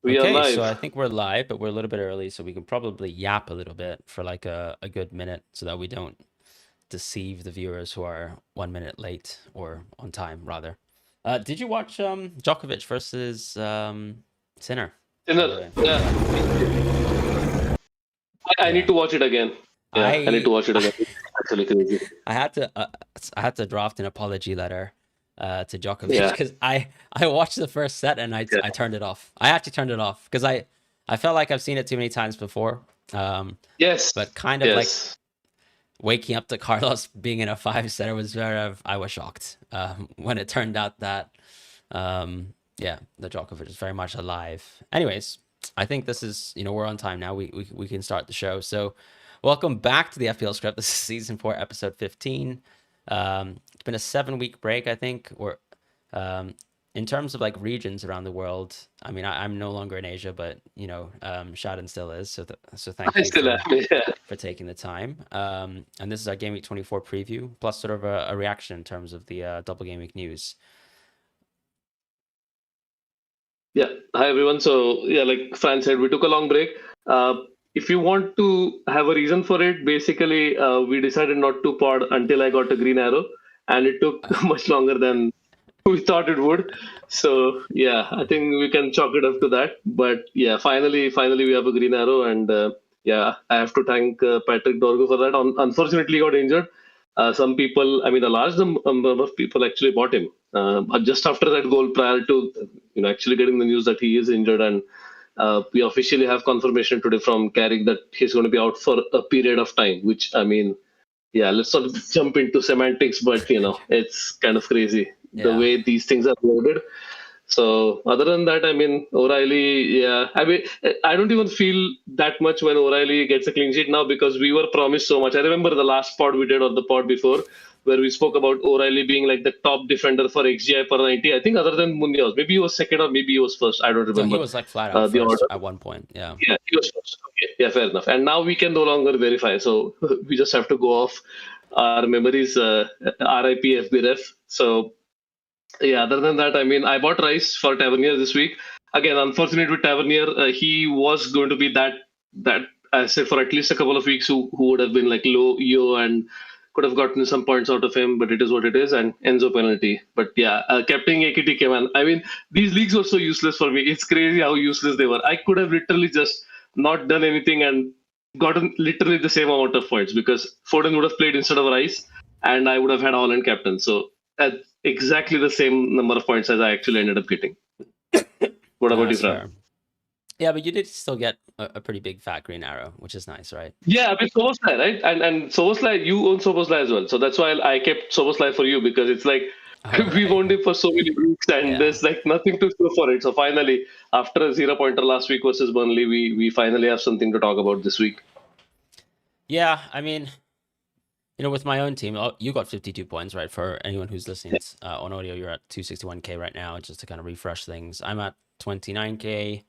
We are Okay, so I live. think we're live, but we're a little bit early, so we can probably yap a little bit for like a good minute so that we don't deceive the viewers who are 1 minute late or on time, rather. Did you watch Djokovic versus Sinner, by Dinner. the way? Yeah, Yeah. I need Yeah. to watch it again. Yeah, I need to I watch it again. It's actually crazy. I had to draft an apology letter to Djokovic Yeah, because I watched the first set and yeah. I turned it off. I actually turned it off because I felt like I've seen it too many times before. Yes, But kind of like yes. waking up to Carlos being in a five setter was I was shocked when it turned out that yeah, the Djokovic is very much alive. Anyways, I think this is, we're on time now. We can start the show. So welcome back to the FPL Script. This is season 4, episode 15. It's been a 7-week break, I think. Or in terms of like regions around the world, I mean, I'm no longer in Asia, but Shaden still is. So thank I you still for have. Yeah, taking the time. And this is our Gameweek 24 preview, plus sort of a reaction in terms of the double Gameweek news. yeah. Hi everyone. So yeah, like Fran said, we took a long break. If you want to have a reason for it, basically, we decided not to pod until I got a green arrow, and it took much longer than we thought it would. So yeah, I think we can chalk it up to that. But yeah, finally we have a green arrow, and yeah, I have to thank Patrick Dorgo for that. Unfortunately, he got injured. Some people, I mean, a large number of people actually bought him just after that goal, prior to actually getting the news that he is injured, and we officially have confirmation today from Carrick that he's going to be out for a period of time. Which I mean, yeah, let's not jump into semantics, but it's kind of crazy the Yeah. way these things are worded. So other than that, I mean, O'Reilly, yeah, I mean, I don't even feel that much when O'Reilly gets a clean sheet now because we were promised so much. I remember the last pod we did or the pod before where we spoke about O'Reilly being like the top defender for XGI per 90. I think other than Munoz, maybe he was second or maybe he was first. I don't No, he remember was like flat out the first order. at one point. Yeah. Yeah, he was first. Okay, yeah, fair enough. And now we can no longer verify, so we just have to go off our memories. RIP FBref. So yeah, other than that, I mean, I bought Rice for Tavernier this week. Again, unfortunate with Tavernier, he was going to be that I said for at least a couple of weeks who would have been like low EO and could have gotten some points out of him, but it is what it is, and Enzo penalty. But yeah, captaining AKT man. I mean, these leagues were so useless for me. It's crazy how useless they were. I could have literally just not done anything and gotten literally the same amount of points because Foden would have played instead of Rice, and I would have had Holland captain. So exactly the same number of points as I actually ended up getting. What No, about you, that's Fran? fair. Yeah, but you did still get a pretty big fat green arrow, which is nice, right? Yeah, I mean Soboslai, right? And Soboslai, you own Soboslai as well, so that's why I kept Soboslai for you because it's like All we've right. owned him for so many weeks and Yeah. there's like nothing to show for it. So finally, after a 0-pointer last week versus Burnley, we finally have something to talk about this week. Yeah, I mean, with my own team, you got 52 points, right? For anyone who's listening on audio, you're at 261k right now, just to kind of refresh things. I'm at 29k.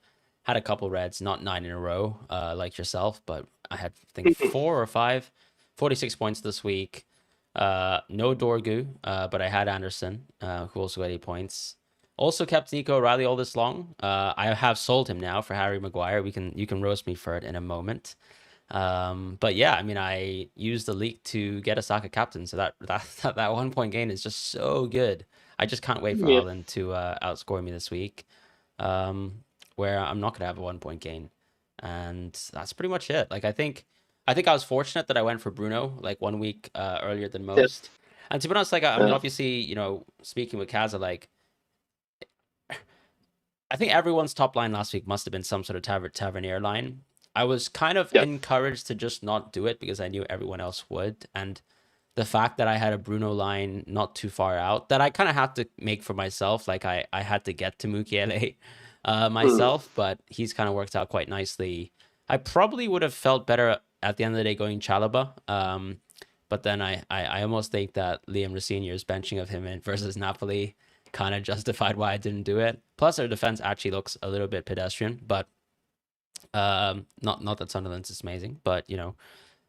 Had a couple reds, not 9 in a row, like yourself, but I had, I think, 4 or 5, 46 points this week. No Dorgu, but I had Anderson, who also got 8 points. Also kept Nico O'Reilly all this long. I have sold him now for Harry Maguire. You can roast me for it in a moment. But yeah, I mean, I used the leak to get a Saka captain, so that 1 point gain is just so good. I just can't wait for Yeah, Haaland to outscore me this week, where I'm not gonna have a 1 point gain, and that's pretty much it. Like I think I was fortunate that I went for Bruno like 1 week earlier than yeah, most, and to be honest, like I mean, yeah. obviously, speaking with Kaza, like I think everyone's top line last week must have been some sort of Tavernier line. I was kind of Yeah. encouraged to just not do it because I knew everyone else would. And the fact that I had a Bruno line not too far out that I kind of had to make for myself, like I had to get to Mukiele Hmm. myself, but he's kind of worked out quite nicely. I probably would have felt better at the end of the day going Chalaba. But then I almost think that Liam Rosenior's benching of him in versus Napoli kind of justified why I didn't do it. Plus, our defense actually looks a little bit pedestrian, but not that Sunderland's is amazing, but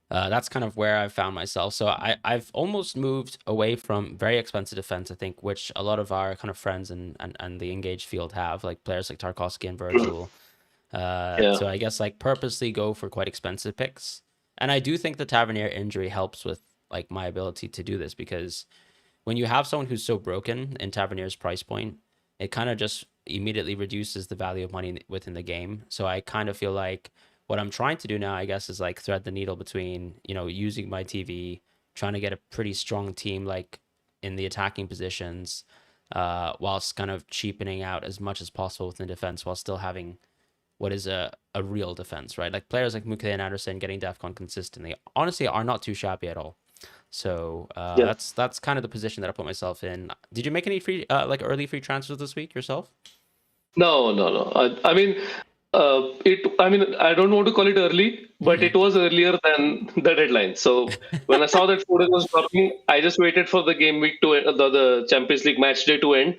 that's kind of where I've found myself. So I've almost moved away from very expensive defense, I think, which a lot of our kind of friends and the engaged field have, like players like Tarkovsky and Hmm. Virgil. So I guess like purposely go for quite expensive picks. And I do think the Tavernier injury helps with like my ability to do this, because when you have someone who's so broken in Tavernier's price point, it kind of just immediately reduces the value of money within the game. So I kind of feel like what I'm trying to do now, I guess, is like thread the needle between, using my TV, trying to get a pretty strong team like in the attacking positions, whilst kind of cheapening out as much as possible within defense while still having what is a real defense, right? Like players like Muke and Anderson getting DEFCON consistently, honestly, are not too shabby at all. So that's kind of the position that I put myself in. Did you make any free like early free transfers this week yourself? No. I mean, it. I mean, I don't want to call it early, but it was earlier than the deadline. So when I saw that Foden was dropping, I just waited for the game week to the Champions League match day to end.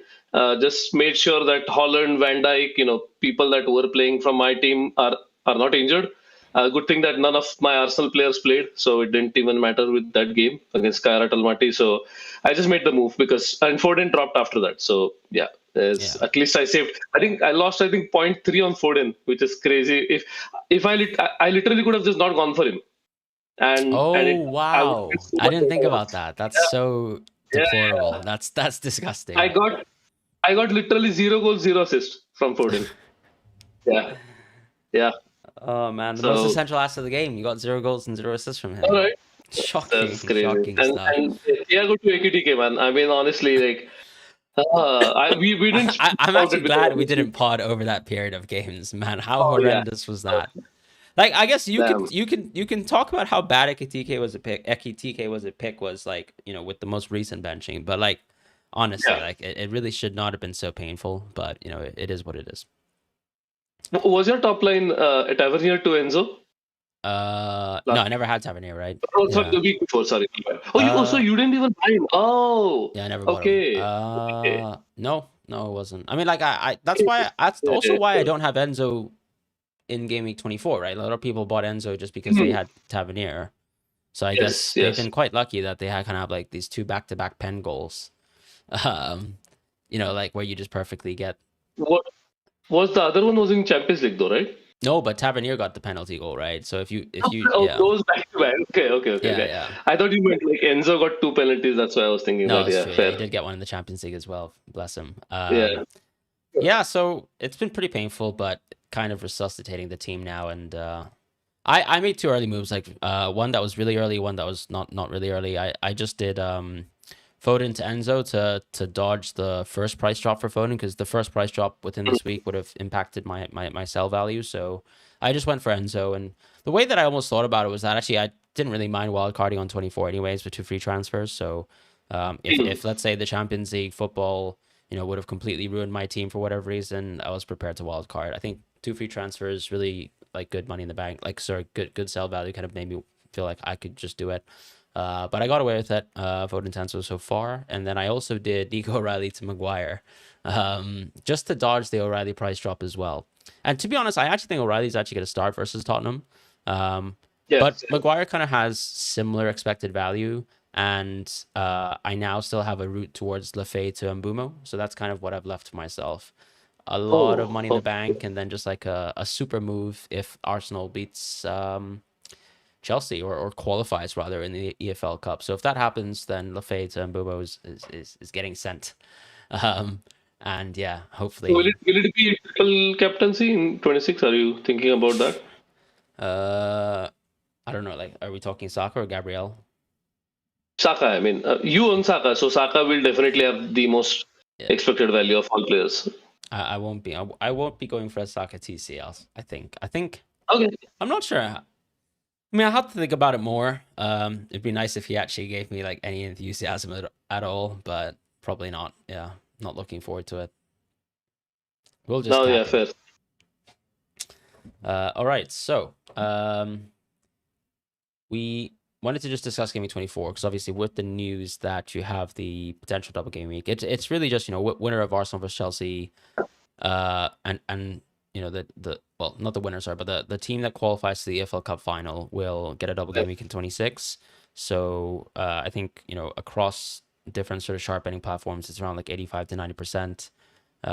Just made sure that Holland, Van Dijk, people that were playing from my team are not injured. Good thing that none of my Arsenal players played, so it didn't even matter with that game against Kairat Almaty. So I just made the move because and Foden dropped after that. So yeah, at least I saved. I think I lost. I think 0.3 on Foden, which is crazy. If I literally could have just not gone for him, and I would Wow, get so I much didn't think better. about that. That's so Yeah, deplorable. yeah. That's disgusting. I got I got literally 0 goals, 0 assists from Foden. Yeah, yeah. Oh man, the most So essential asset of the game. You got 0 goals and 0 assists from all him. right, that's Shocking, crazy. shocking stuff. And yeah, go to AKTK, man. I mean, honestly, like we didn't speak I'm about actually it because glad we obviously. didn't pod over that period of games, man. How Oh yeah, horrendous was that? Like, I guess you damn. could you can talk about how bad Ekitike was a pick. Ekitike was a pick was like, with the most recent benching, but like honestly, Yeah. like it really should not have been so painful. But it is what it is. Was your top line at ever near to Enzo? No, Last I never had Tavernier, right? Oh, sorry, Yeah. the week before. Sorry. So Uh, you didn't even buy him. Oh, yeah, I never bought him. okay. Okay. No, it wasn't. I mean, like that's why that's Yeah, also yeah, why I yeah. don't have Enzo in Gameweek 24, right? A lot of people bought Enzo just because they Hmm. had Tavernier. So I Yes, guess they've yes. been quite lucky that they had kind of have like these two back-to-back pen goals. Um, like where you just perfectly get. What was the other one? Was in Champions League though, right? No, but Tavernier got the penalty goal, right? So Oh, yeah. those back to back. Yeah, Okay. yeah. I thought you meant like Enzo got two penalties. That's why I was thinking No, that. it's Yeah, true. Yeah, he fair. did get one in the Champions League as well. Bless him. Yeah. Yeah, so it's been pretty painful, but kind of resuscitating the team now. And I made two early moves, like one that was really early, one that was not really early. I just did Foden to Enzo to dodge the first price drop for Foden, because the first price drop within this week would have impacted my sell value. So I just went for Enzo, and the way that I almost thought about it was that actually I didn't really mind wildcarding on 24 anyways with two free transfers. So if let's say the Champions League football would have completely ruined my team for whatever reason, I was prepared to wildcard. I think two free transfers really like good money in the bank, like sorry, good sell value, kind of made me feel like I could just do it. But I got away with it, voting Tanso so far. And then I also did Nico O'Reilly to Maguire, just to dodge the O'Reilly price drop as well. And to be honest, I actually think O'Reilly's actually going to start versus Tottenham. But Yes. Maguire kind of has similar expected value. And I now still have a route towards Lafay to Mbumo. So that's kind of what I've left to myself. A lot of money in the Oh. bank, and then just like a super move if Arsenal beats Chelsea or qualifies rather in the EFL Cup. So if that happens, then Lafay to Mbumo is getting sent. Um, and yeah, So hopefully. will it be a triple captaincy in 26? Are you thinking about that? I don't know. Like, are we talking Saka or Gabriel? Saka, I mean, you own Saka, so Saka will definitely have the most Yeah, expected value of all players. I won't be. I won't be going for a Saka TCL. I think. Okay. I'm not sure. I mean, I have to think about it more. It'd be nice if he actually gave me like any enthusiasm at all, but probably not. Yeah, not looking forward to it. We'll just Now, yeah, cap him. fair. All right, so we wanted to just discuss Game Week 24 because obviously with the news that you have the potential double game week, it's really just winner of Arsenal versus Chelsea, and the well, not the winner, sorry, but the team that qualifies to the EFL Cup final will get a double game week in 26. So I think across different sort of sharp betting platforms, it's around like 85 to 90%.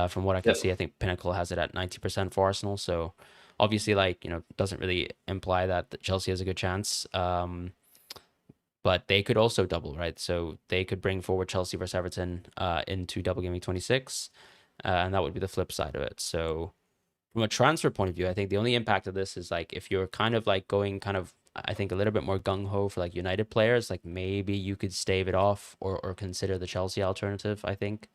From what I can see, I think Pinnacle has it at 90% for Arsenal. So Obviously, like, doesn't really imply that Chelsea has a good chance. But they could also double, right? So they could bring forward Chelsea versus Everton into double Gameweek 26, and that would be the flip side of it. So from a transfer point of view, I think the only impact of this is like if you're kind of like going kind of, I think, a little bit more gung ho for like United players, like maybe you could stave it off or consider the Chelsea alternative, I think,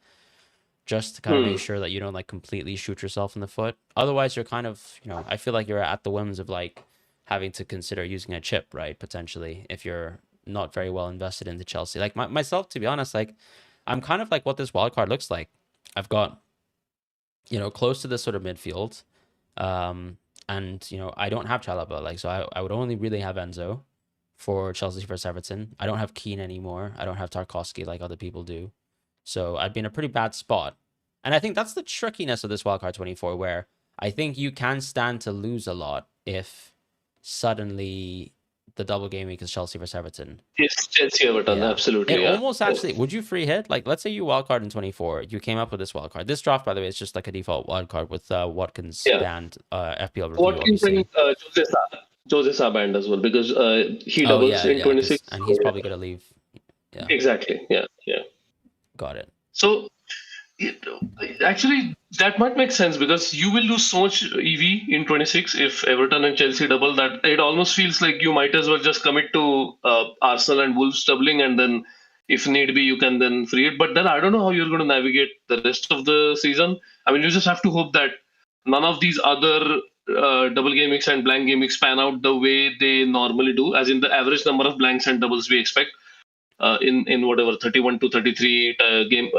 just to kind of make sure that you don't like completely shoot yourself in the foot. Otherwise, you're kind of, I feel like you're at the whims of like having to consider using a chip, right? Potentially, if you're not very well invested into Chelsea. Like myself, to be honest, like I'm kind of like what this wild card looks like. I've got, close to this sort of midfield. And I don't have Chalobah, like, so I would only really have Enzo for Chelsea versus Everton. I don't have Keane anymore. I don't have Tarkowski like other people do. So I'd be in a pretty bad spot. And I think that's the trickiness of this wildcard 24, where I think you can stand to lose a lot if suddenly the double game week is Chelsea versus Everton. Yes, Chelsea Everton, Yeah. absolutely. It Yeah. almost actually, would you free hit? Like, let's say you wildcard in 24, you came up with this wildcard. This draft, by the way, is just like a default wildcard with Watkins Yeah. banned, FPL review, Watkins obviously. and Jose Sa banned as well because he doubles in 26. And he's probably going to leave. Yeah. Exactly. Yeah. Yeah. Got it. So actually, that might make sense because you will lose so much EV in 26 if Everton and Chelsea double that it almost feels like you might as well just commit to Arsenal and Wolves doubling, and then if need be, you can then free it. But then I don't know how you're going to navigate the rest of the season. I mean, you just have to hope that none of these other double game weeks and blank game weeks pan out the way they normally do, as in the average number of blanks and doubles we expect in whatever 31 to 33 game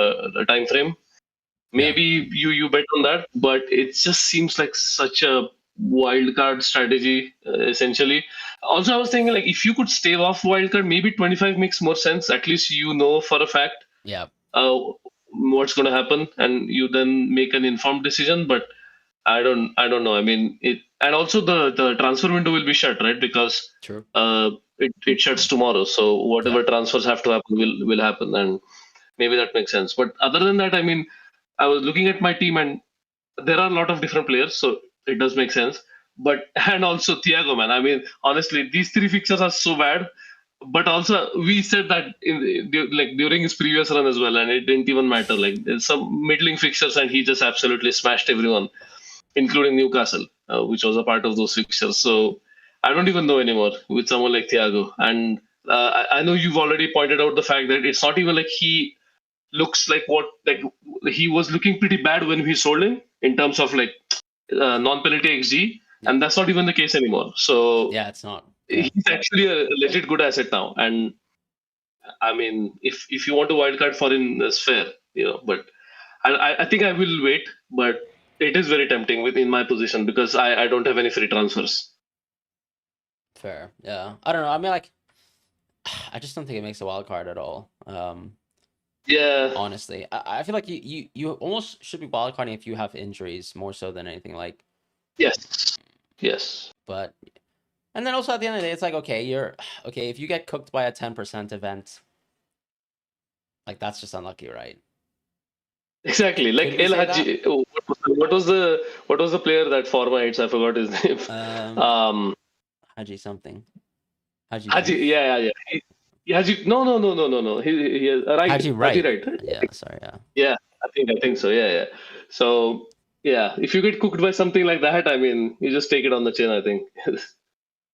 time frame. Maybe you bet on that, but it just seems like such a wild card strategy, essentially. Also, I was thinking like if you could stave off wild card, maybe 25 makes more sense. At least you know for a fact what's going to happen, and you then make an informed decision. But I don't know. I mean, and also the transfer window will be shut, right? Because True. It shuts tomorrow. So whatever transfers have to happen will happen, and maybe that makes sense. But other than that, I mean, I was looking at my team, and there are a lot of different players, so it does make sense. But and also Thiago, man. I mean, honestly, these three fixtures are so bad. But also, we said that during his previous run as well, and it didn't even matter. Like there's some middling fixtures, and he just absolutely smashed everyone, including Newcastle, which was a part of those fixtures. So I don't even know anymore with someone like Thiago. And I know you've already pointed out the fact that it's not even like he looks like he was looking pretty bad when we sold him in terms of like non-penalty XG, and that's not even the case anymore. So yeah, it's not. He's actually a legit good asset now, and I mean, if you want to wildcard for him, that's fair, But I think I will wait, but it is very tempting within my position because I don't have any free transfers. Fair, yeah. I don't know. I mean, like, I just don't think it makes a wild card at all. Yeah. Honestly, I feel like you almost should be wildcarding if you have injuries more so than anything. Like, yes. But, and then also at the end of the day, it's like, okay, if you get cooked by a 10% event, like that's just unlucky, right? Exactly. Like El Hadji. What was the player that Formites? I forgot his name. Hadji something. Hadji. Yeah. Hadji. No. He Hadji right. Yeah. Sorry. Yeah. Yeah. I think so. Yeah. So yeah, if you get cooked by something like that, I mean, you just take it on the chin, I think.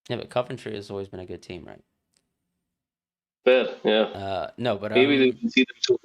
Yeah, but Coventry has always been a good team, right? Fair. Yeah. No, but maybe they can see them too.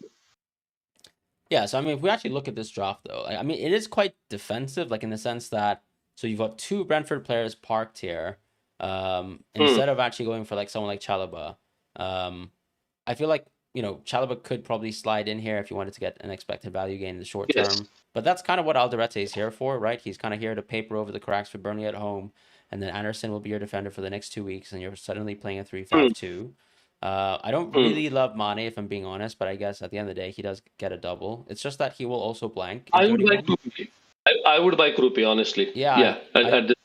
Yeah, so I mean, if we actually look at this draft, though, I mean, it is quite defensive, like in the sense that, so you've got two Brentford players parked here, instead of actually going for like someone like Chalobah. I feel like, Chalobah could probably slide in here if you wanted to get an expected value gain in the short term. But that's kind of what Alderete is here for, right? He's kind of here to paper over the cracks for Burnley at home, and then Anderson will be your defender for the next 2 weeks, and you're suddenly playing a 3-5-2. I don't really love Mane, if I'm being honest, but I guess at the end of the day, he does get a double. It's just that he will also blank. I would buy Krupi. I would buy Krupi, honestly. Yeah.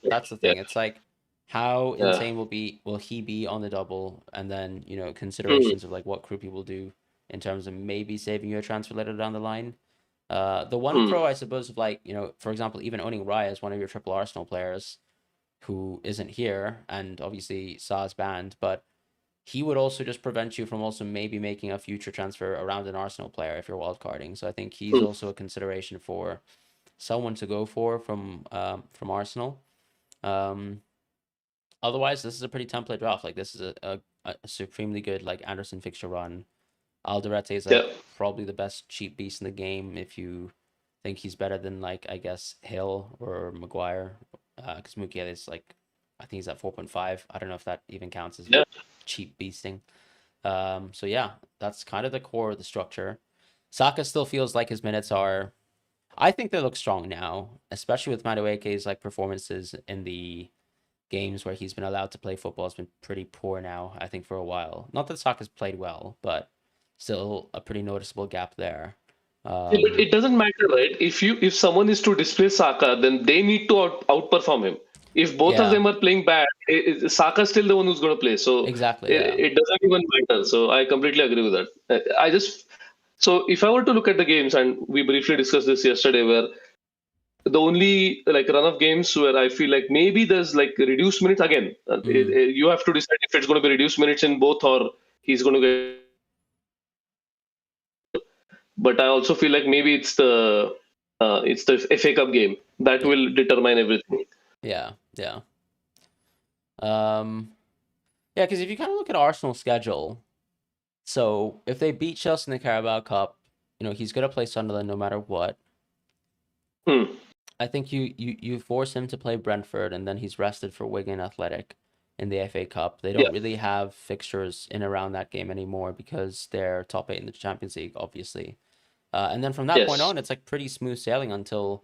That's the thing. It's like, how insane will he be on the double? And then, considerations of like what Krupi will do in terms of maybe saving you a transfer later down the line. The one pro, I suppose, of like, for example, even owning Raya as one of your triple Arsenal players, who isn't here, and obviously Sa's banned, but he would also just prevent you from also maybe making a future transfer around an Arsenal player if you're wildcarding. So I think he's Hmm. also a consideration for someone to go for from Arsenal. Um, Otherwise, this is a pretty template draft. Like this is a supremely good like Anderson fixture run. Alderete is Yeah. like probably the best cheap beast in the game if you think he's better than like I guess Hill or Maguire. Because Mukiele is like I think he's at 4.5. I don't know if that even counts as Yeah. cheap beasting. So yeah, that's kind of the core of the structure. Saka still feels like his minutes are. I think they look strong now, especially with Madueke's like performances in the games where he's been allowed to play football has been pretty poor now, I think, for a while. Not that Saka's played well, but still a pretty noticeable gap there. Yeah, but it doesn't matter, right? If someone is to displace Saka, then they need to outperform him. If both of Yeah, them are playing bad, Saka's still the one who's going to play. So exactly. Yeah. it doesn't even matter. So I completely agree with that. I just so if I were to look at the games, and we briefly discussed this yesterday, where the only like run of games where I feel like maybe there's like reduced minutes again. Mm, You have to decide if it's going to be reduced minutes in both or he's going to get. But I also feel like maybe it's the FA Cup game that yeah. will determine everything. Yeah. Yeah. Um, yeah, because if you kind of look at Arsenal's schedule, so if they beat Chelsea in the Carabao Cup, he's gonna play Sunderland no matter what. Hmm. I think you force him to play Brentford, and then he's rested for Wigan Athletic in the FA Cup. They Yeah. don't really have fixtures in around that game anymore because they're top 8 in the Champions League, obviously. And then from that point Yes. on, it's like pretty smooth sailing until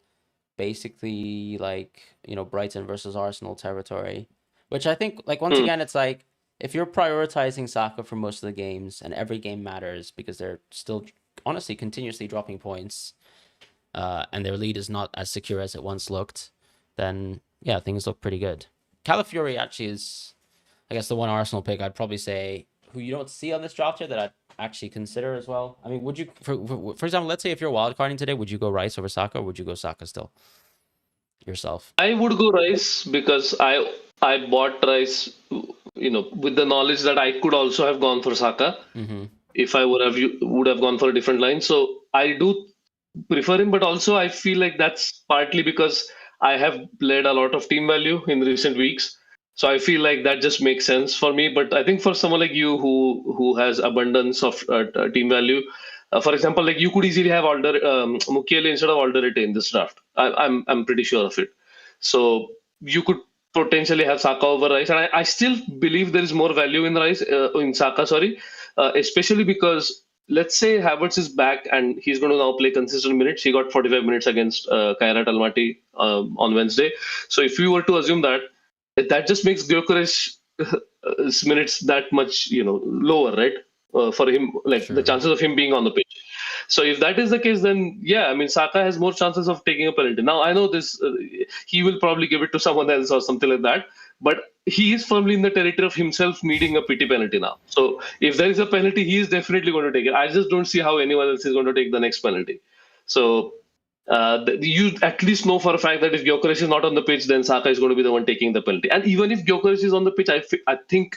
basically like Brighton versus Arsenal territory, which I think like once Hmm. again it's like if you're prioritizing Saka for most of the games and every game matters because they're still honestly continuously dropping points, and their lead is not as secure as it once looked, then yeah, things look pretty good. Calafiori actually is, I guess, the one Arsenal pick I'd probably say who you don't see on this draft here that I'd actually consider as well. I mean, would you, for example, let's say if you're wildcarding today, would you go Rice over Saka, or would you go Saka still yourself? I would go Rice because I bought Rice, with the knowledge that I could also have gone for Saka Mm-hmm. if I would have gone for a different line. So I do prefer him, but also I feel like that's partly because I have played a lot of team value in recent weeks. So I feel like that just makes sense for me. But I think for someone like you who has abundance of team value, for example, like you could easily have Mukiele instead of Alderete in this draft. I'm pretty sure of it. So you could potentially have Saka over Rice, and I still believe there is more value in Saka. Sorry, especially because let's say Havertz is back and he's going to now play consistent minutes. He got 45 minutes against Kairat Almaty on Wednesday. So if we were to assume that just makes Gyökeres minutes that much lower, right? For him, like the Sure. chances of him being on the pitch. So if that is the case, then yeah, I mean Saka has more chances of taking a penalty. Now I know this, he will probably give it to someone else or something like that, but he is firmly in the territory of himself needing a pity penalty now. So if there is a penalty, he is definitely going to take it. I just don't see how anyone else is going to take the next penalty. So you at least know for a fact that if Gyökeres is not on the pitch, then Saka is going to be the one taking the penalty. And even if Gyökeres is on the pitch, I think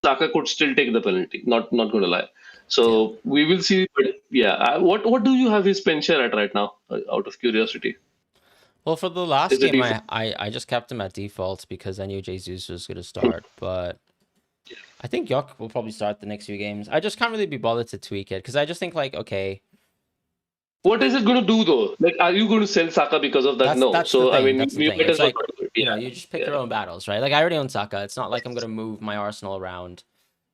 Saka could still take the penalty. Not going to lie. Yeah. So we will see. But yeah, what do you have his pen share at right now? Out of curiosity, Well, for the last is it game, even? I just kept him at default because I knew Jesus was going to start, but I think Yok will probably start the next few games. I just can't really be bothered to tweak it because I just think like, okay, What is it going to do though? Like, are you going to sell Saka because of that? that's No. that's the So I thing. mean, That's the you thing. might It's as well like, not do it. Yeah, you just pick yeah, your own battles, right? Like I already own Saka. It's not like I'm gonna move my Arsenal around.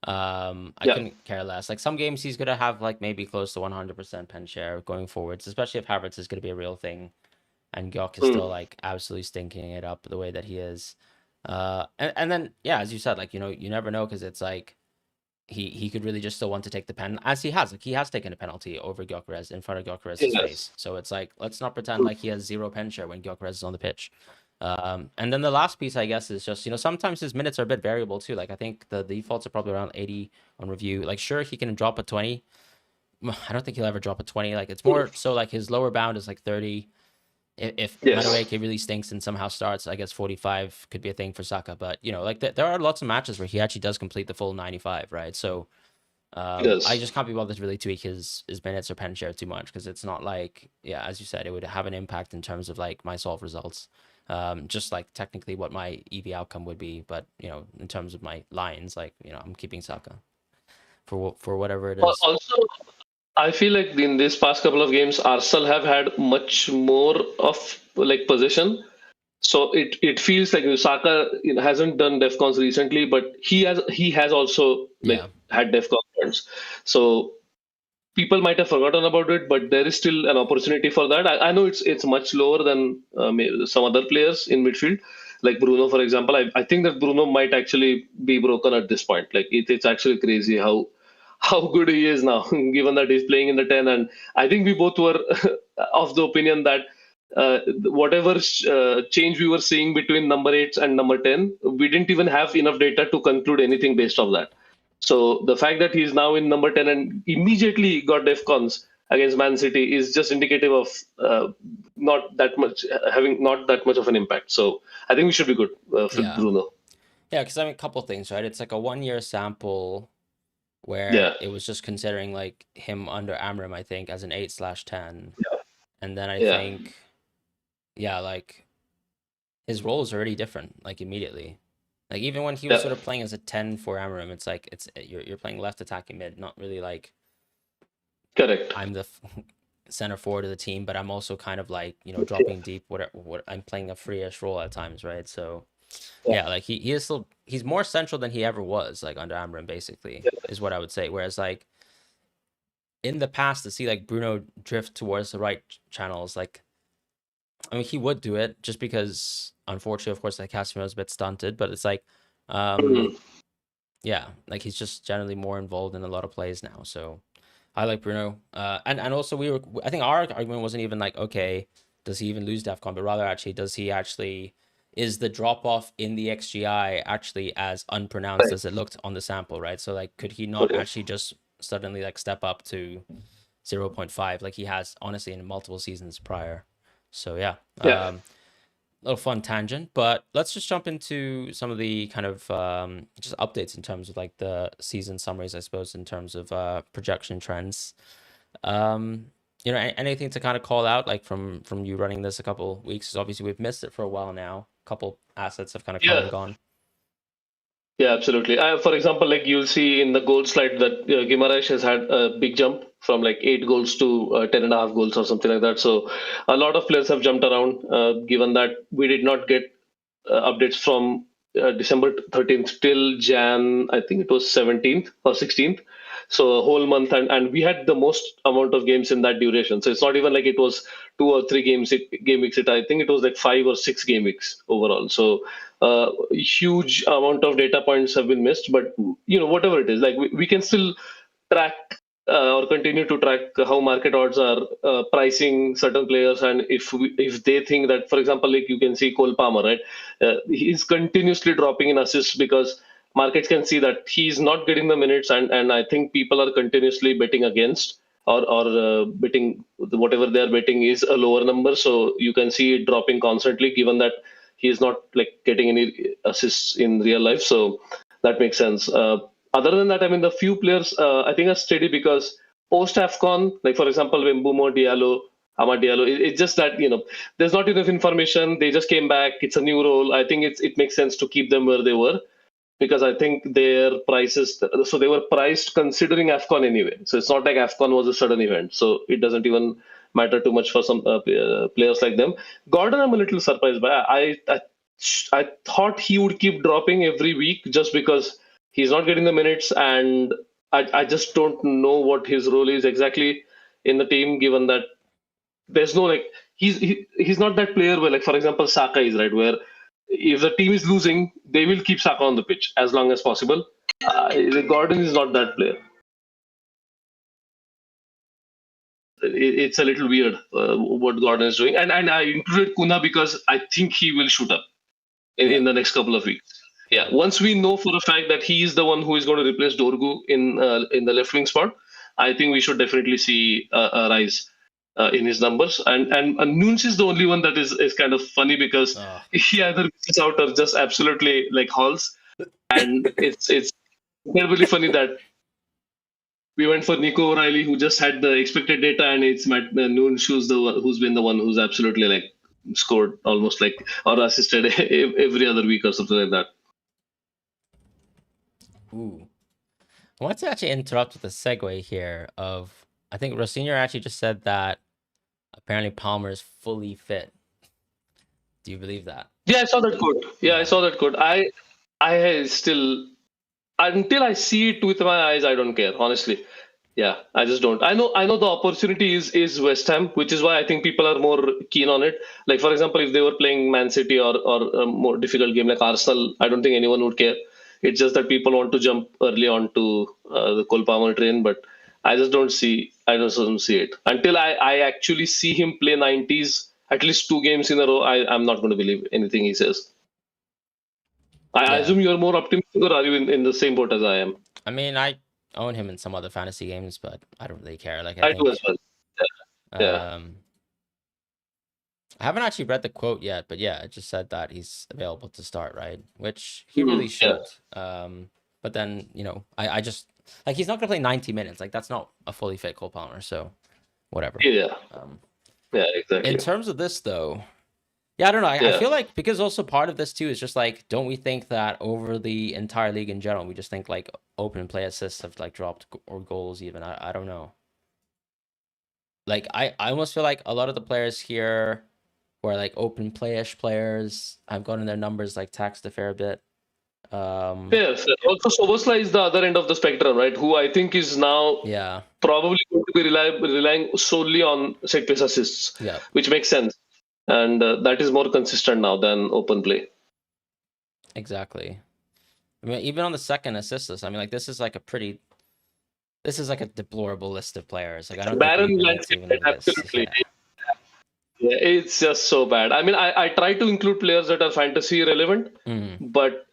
I yeah. couldn't care less. Like some games he's gonna have like maybe close to 100% pen share going forwards, especially if Havertz is gonna be a real thing and Gyok is still Hmm. like absolutely stinking it up the way that he is. And then yeah, as you said, like you never know because it's like he could really just still want to take the pen as he has. Like he has taken a penalty over Gyökeres in front of Gyökeres' Yes. face. So it's like let's not pretend like he has zero pen share when Gyökeres is on the pitch. And then the last piece, I guess, is just sometimes his minutes are a bit variable too. Like I think the defaults are probably around 80 on review. Like sure he can drop a 20. I don't think he'll ever drop a 20. Like it's more so like his lower bound is like 30. If Yes. Madueke really stinks and somehow starts, I guess 45 could be a thing for Saka. But like there are lots of matches where he actually does complete the full 95, right? So I Yes. just can't be bothered to really tweak his minutes or pen share too much because it's not like, yeah, as you said, it would have an impact in terms of like my solve results. Just like technically what my EV outcome would be, but in terms of my lines, like I'm keeping Saka for whatever it is. Also, I feel like in this past couple of games, Arsenal have had much more of like possession. So it feels like Saka hasn't done defcons recently, but he has also Yeah, like had defcon points. So people might have forgotten about it, but there is still an opportunity for that. I know it's much lower than some other players in midfield, like Bruno, for example. I think that Bruno might actually be broken at this point. Like it's actually crazy how good he is now, given that he's playing in the 10. And I think we both were of the opinion that whatever change we were seeing between number 8 and number 10, we didn't even have enough data to conclude anything based off that. So the fact that he's now in number 10 and immediately got defcons against Man City is just indicative of not that much having not that much of an impact. So I think we should be good for yeah, Bruno. yeah. Because I mean, a couple things, right? It's like a 1 year sample where Yeah, it was just considering like him under Amram, I think, as an 8/10, and then I yeah, think, yeah, like his role is already different, like immediately. Like even when he was yeah. sort of playing as a 10 for Amram, it's like you're playing left attacking mid, not really like Correct. I'm the center forward of the team, but I'm also kind of like dropping deep. What I'm playing a free-ish role at times, right? So Yeah, yeah, like he is still he's more central than he ever was, like under Amram, basically, is what I would say. Whereas like in the past, to see like Bruno drift towards the right channels, like I mean he would do it just because unfortunately, of course, like Casemiro is a bit stunted, but it's like Mhm. yeah, like he's just generally more involved in a lot of plays now. So I like Bruno. And also I think our argument wasn't even like, okay, does he even lose DEFCON, but rather actually, is the drop off in the XGI actually as unpronounced Right. as it looked on the sample, right? So like, could he not Okay. actually just suddenly like step up to 0.5 like he has honestly in multiple seasons prior? So yeah, Yeah. little fun tangent, but let's just jump into some of the kind of just updates in terms of like the season summaries, I suppose, in terms of projection trends. Um, anything to kind of call out, like from you running this a couple weeks? 'Cause obviously, we've missed it for a while now. A couple assets have kind of come Yeah. and gone. Yeah, absolutely. For example, like you'll see in the goal slide that Guimaraes has had a big jump from like 8 goals to 10.5 goals or something like that. So a lot of players have jumped around, given that we did not get updates from December 13th till Jan, I think it was 17th or 16th. So a whole month, and we had the most amount of games in that duration. So it's not even like it was 2 or 3 game weeks. I think it was like 5 or 6 game weeks overall. So huge amount of data points have been missed. But whatever it is, like we can still track or continue to track how market odds are pricing certain players, and if they think that, for example, like you can see Cole Palmer, right? He's continuously dropping in assists because markets can see that he's not getting the minutes, and I think people are continuously betting against or betting whatever they are betting is a lower number, so you can see it dropping constantly, given that he's not like getting any assists in real life. So that makes sense. Other than that, I mean, the few players I think are steady because post AFCON, like for example, Mbeumo Diallo, Amad Diallo, it's just that there's not enough information. They just came back. It's a new role. I think it makes sense to keep them where they were because I think their prices. So they were priced considering AFCON anyway. So it's not like AFCON was a sudden event. So it doesn't even matter too much for some players like them. Gordon, I'm a little surprised by. I thought he would keep dropping every week just because he's not getting the minutes, and I just don't know what his role is exactly in the team, given that there's no like he's not that player where, like, for example, Saka is, right, where if the team is losing, they will keep Saka on the pitch as long as possible. Gordon is not that player. It's a little weird what Gordon is doing, and I included Kuna because I think he will shoot up Yeah, in the next couple of weeks. Yeah, once we know for a fact that he is the one who is going to replace Dorgu in the left wing spot, I think we should definitely see a rise. in his numbers, and Nunes is the only one that is kind of funny because he either misses out or just absolutely like hauls, and it's incredibly funny that we went for Nico O'Reilly, who just had the expected data, and it's Matt Nunes who's been the one who's absolutely like scored almost like or assisted every other week or something like that. Ooh. I want to actually interrupt with a segue here of, I think Rossinier actually just said that apparently Palmer is fully fit. Do you believe that? Yeah, I saw that quote. Yeah, I saw that quote. I still, until I see it with my eyes, I don't care, honestly. Yeah, I just don't. I know the opportunity is West Ham, which is why I think people are more keen on it. Like, for example, if they were playing Man City or a more difficult game like Arsenal, I don't think anyone would care. It's just that people want to jump early onto the Cole Palmer train, but I just don't see. I just don't see it until I actually see him play 90s at least 2 games in a row. I'm not going to believe anything he says. I assume you're more optimistic, or are you in the same boat as I am? I mean, I own him in some other fantasy games, but I don't really care. Like, I do as well. Yeah. I haven't actually read the quote yet, but yeah, it just said that he's available to start, right? Which he really should. But then, I just like, he's not gonna play 90 minutes. Like, that's not a fully fit Cole Palmer, so whatever. Yeah. Yeah, exactly. In terms of this though, I don't know. I feel like, because also part of this too is just like, don't we think that over the entire league in general, we just think like open play assists have like dropped, or goals even. I don't know. Like, I almost feel like a lot of the players here who are like open play-ish players have gotten their numbers like taxed a fair bit. Yes. Also, Soboslai is the other end of the spectrum, right? Who I think is now probably going to be relying solely on set piece assists, which makes sense. And that is more consistent now than open play. Exactly. I mean, even on the second assist list, I mean, like, this is like a deplorable list of players. Like, I don't Barren think absolutely. Yeah, it's just so bad. I mean, I try to include players that are fantasy relevant, but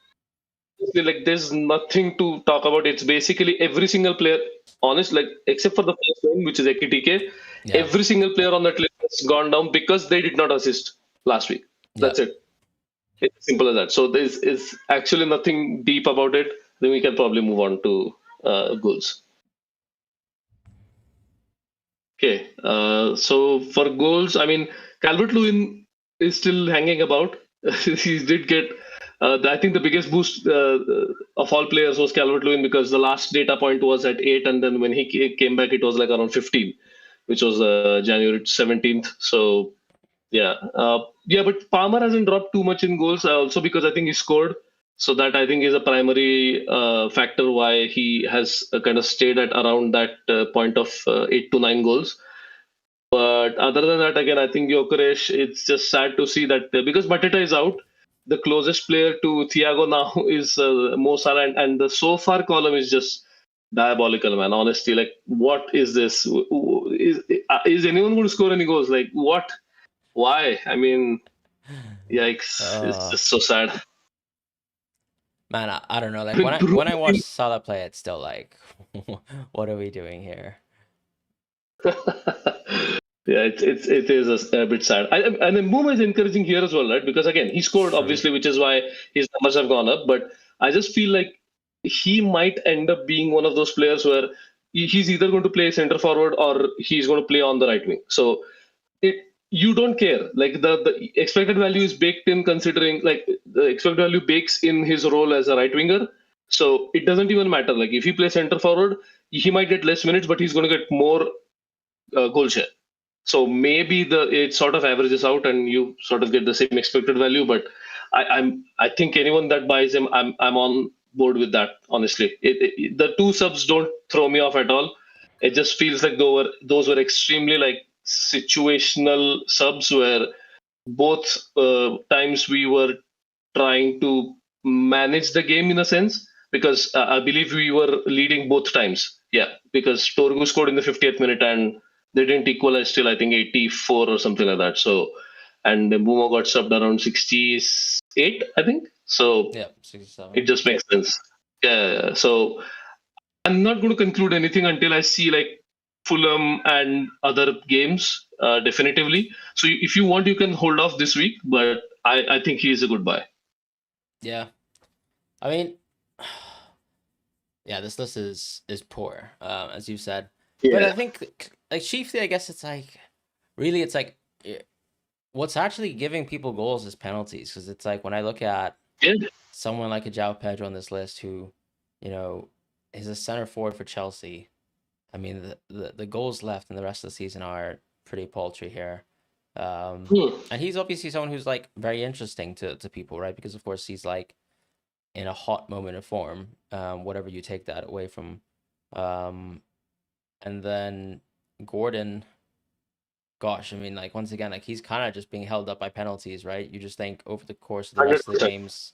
like, there's nothing to talk about. It's basically every single player, honest, like, except for the first one, which is Ekitike, every single player on that list has gone down because they did not assist last week. That's it. It's simple as that. So there's actually nothing deep about it. Then we can probably move on to goals. Okay. So for goals, I mean, Calvert-Lewin is still hanging about. He did get, I think the biggest boost of all players was Calvert-Lewin, because the last data point was at 8, and then when he came back, it was like around 15, which was January 17th. So yeah, but Palmer hasn't dropped too much in goals, also because I think he scored. So that, I think, is a primary factor why he has kind of stayed at around that point of 8 to 9 goals. But other than that, again, I think Gyökeres, it's just sad to see that because Mateta is out, the closest player to Thiago now is Mo Salah, and the so far column is just diabolical, man. Honestly, like, what is this? Is anyone going to score any goals? Like, what? Why? I mean, yikes! It's just so sad. Man, I don't know. Like, when I watch Salah play, it's still like, what are we doing here? Yeah, it is a bit sad. And then Boom is encouraging here as well, right? Because again, he scored, obviously, which is why his numbers have gone up. But I just feel like he might end up being one of those players where he's either going to play center forward or he's going to play on the right wing. So you don't care. Like, the expected value is baked in, considering like the expected value bakes in his role as a right winger. So it doesn't even matter. Like, if he plays center forward, he might get less minutes, but he's going to get more goal share. So maybe it sort of averages out and you sort of get the same expected value. But I think anyone that buys him, I'm on board with that. Honestly, the 2 subs don't throw me off at all. It just feels like those were extremely like situational subs, where both times we were trying to manage the game in a sense, because I believe we were leading both times. Yeah, because Torgu scored in the 50th minute and they didn't equalize till, I think, 84 or something like that. So, and Mbeumo got subbed around 68, I think. So yeah, 67. It just makes sense. Yeah. So I'm not going to conclude anything until I see like Fulham and other games. definitively. So if you want, you can hold off this week, but I think he is a good buy. Yeah, I mean, yeah, this list is poor, as you said. But I think, like, chiefly, I guess it's like, really, it's like, what's actually giving people goals is penalties. Because it's like, when I look at someone like a João Pedro on this list who, is a center forward for Chelsea. I mean, the goals left in the rest of the season are pretty paltry here. And he's obviously someone who's like very interesting to people, right? Because of course he's like in a hot moment of form, whatever you take that away from. And then Gordon, gosh, I mean, like, once again, like, he's kind of just being held up by penalties, right? You just think over the course of the rest of the 100%. games,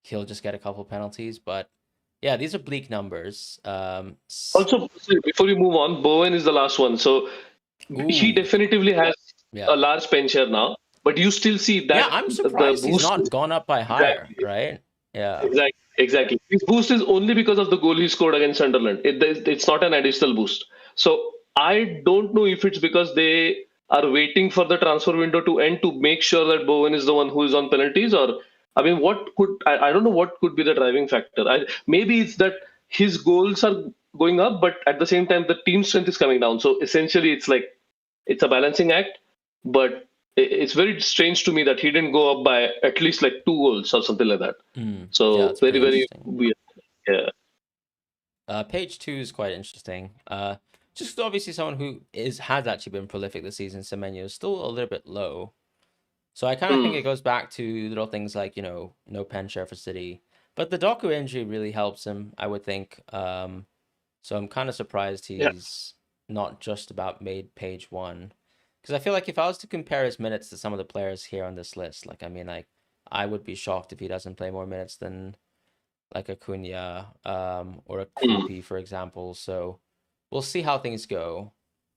he'll just get a couple penalties. But yeah, these are bleak numbers. Also, before we move on, Bowen is the last one. So he definitively has a large pen share now, but you still see that. Yeah, I'm surprised the he's boost not gone up by higher, right? Yeah. Exactly. His boost is only because of the goal he scored against Sunderland. It's not an additional boost. So I don't know if it's because they are waiting for the transfer window to end to make sure that Bowen is the one who is on penalties, or I mean, I don't know what could be the driving factor. Maybe it's that his goals are going up, but at the same time the team strength is coming down. So essentially, it's a balancing act. But it's very strange to me that he didn't go up by at least like 2 goals or something like that. So very weird. Yeah. Page 2 is quite interesting. Just obviously someone who has actually been prolific this season. Semenyo is still a little bit low. So I kind of think it goes back to little things like, no pen share for City. But the Doku injury really helps him, I would think. So I'm kind of surprised he's not just about made page 1. Because I feel like if I was to compare his minutes to some of the players here on this list, like, I mean, like, I would be shocked if he doesn't play more minutes than like a Cunha or a Krupi, for example. So we'll see how things go.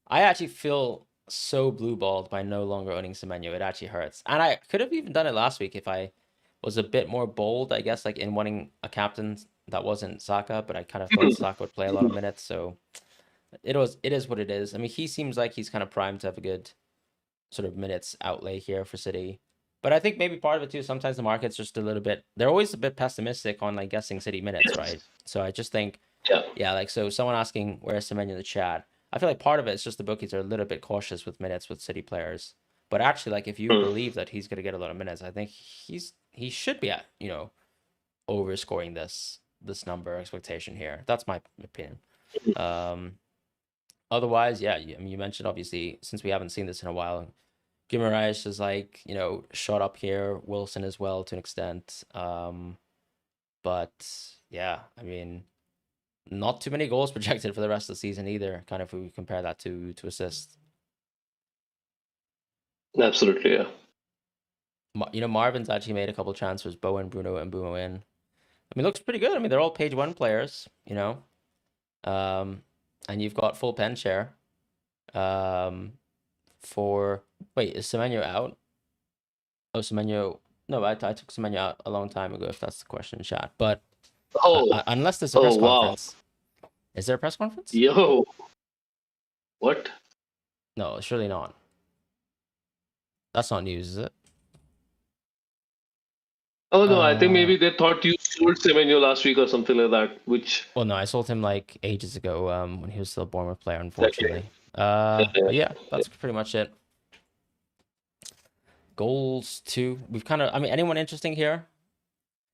I actually feel so blue-balled by no longer owning Semenyo. It actually hurts. And I could have even done it last week if I was a bit more bold, I guess, like in wanting a captain that wasn't Saka, but I kind of thought Saka would play a lot of minutes. So it is what it is. I mean, he seems like he's kind of primed to have a good sort of minutes outlay here for City. But I think maybe part of it too, sometimes the market's just a little bit, they're always a bit pessimistic on like guessing City minutes, right? So I just think, like, so someone asking where's Semenyo in the chat, I feel like part of it is just the bookies are a little bit cautious with minutes with City players. But actually, like, if you believe that he's going to get a lot of minutes, I think he should be at, overscoring this number expectation here. That's my opinion. Otherwise, yeah, I mean, you mentioned, obviously, since we haven't seen this in a while, Guimaraes is like, shot up here. Wilson as well to an extent. But yeah, I mean, not too many goals projected for the rest of the season either. Kind of if we compare that to assists. Absolutely, yeah. Marvin's actually made a couple transfers. Bowen, Bruno, and Bumo in. I mean, looks pretty good. I mean, they're all page 1 players. And you've got full pen share. Wait, is Semenyo out? Oh, Semenyo. No, I took Semenyo out a long time ago, if that's the question in chat. But unless there's a press conference. Wow. Is there a press conference? Yo. What? No, surely not. That's not news, is it? Oh, no, I think maybe they thought you sold Semenyo last week or something like that, Well, no, I sold him like ages ago when he was still a Bournemouth player, unfortunately. But yeah, that's pretty much it. Goals too. We've kind of, I mean, anyone interesting here?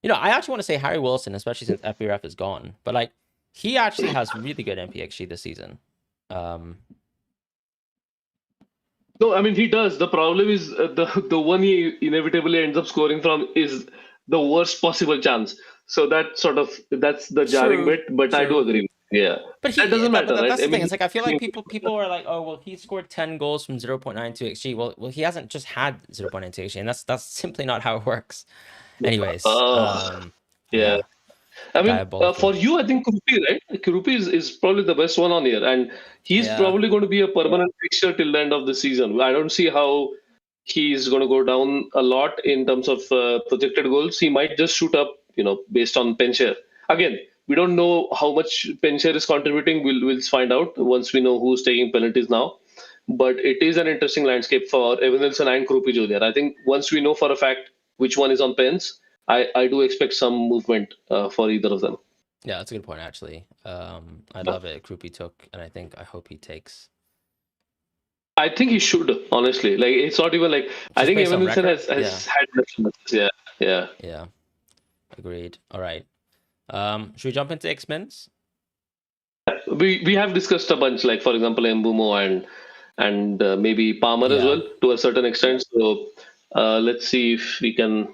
I actually want to say Harry Wilson, especially since FBRF is gone. But like, he actually has really good MPXG this season. No, I mean, he does. The problem is the one he inevitably ends up scoring from is the worst possible chance. So that's the jarring bit. But I do agree. Yeah, but that doesn't matter, right? That's the thing. It's like I feel like people are like, oh well, he scored 10 goals from 0.92 xG. Well, he hasn't just had 0.92 xG, and that's simply not how it works. Anyways, yeah. I mean, for you, I think Krupi, right? Krupi is probably the best one on here, and he's probably going to be a permanent fixture till the end of the season. I don't see how he's going to go down a lot in terms of projected goals. He might just shoot up, based on pen share. Again, we don't know how much pen share is contributing. We'll find out once we know who's taking penalties now. but it is an interesting landscape for Evan Nelson and Krupi Jr. I think once we know for a fact which one is on pens, I do expect some movement for either of them. Yeah, that's a good point, actually. I'd love it if Krupi took, and I hope he takes. I think he should, honestly. Like, it's not even like, I think based Evan on Nelson record? has had matches. Yeah. Agreed. All right. Should we jump into X-Mins? We have discussed a bunch, like for example, Mbumo and maybe Palmer as well to a certain extent. So let's see if we can.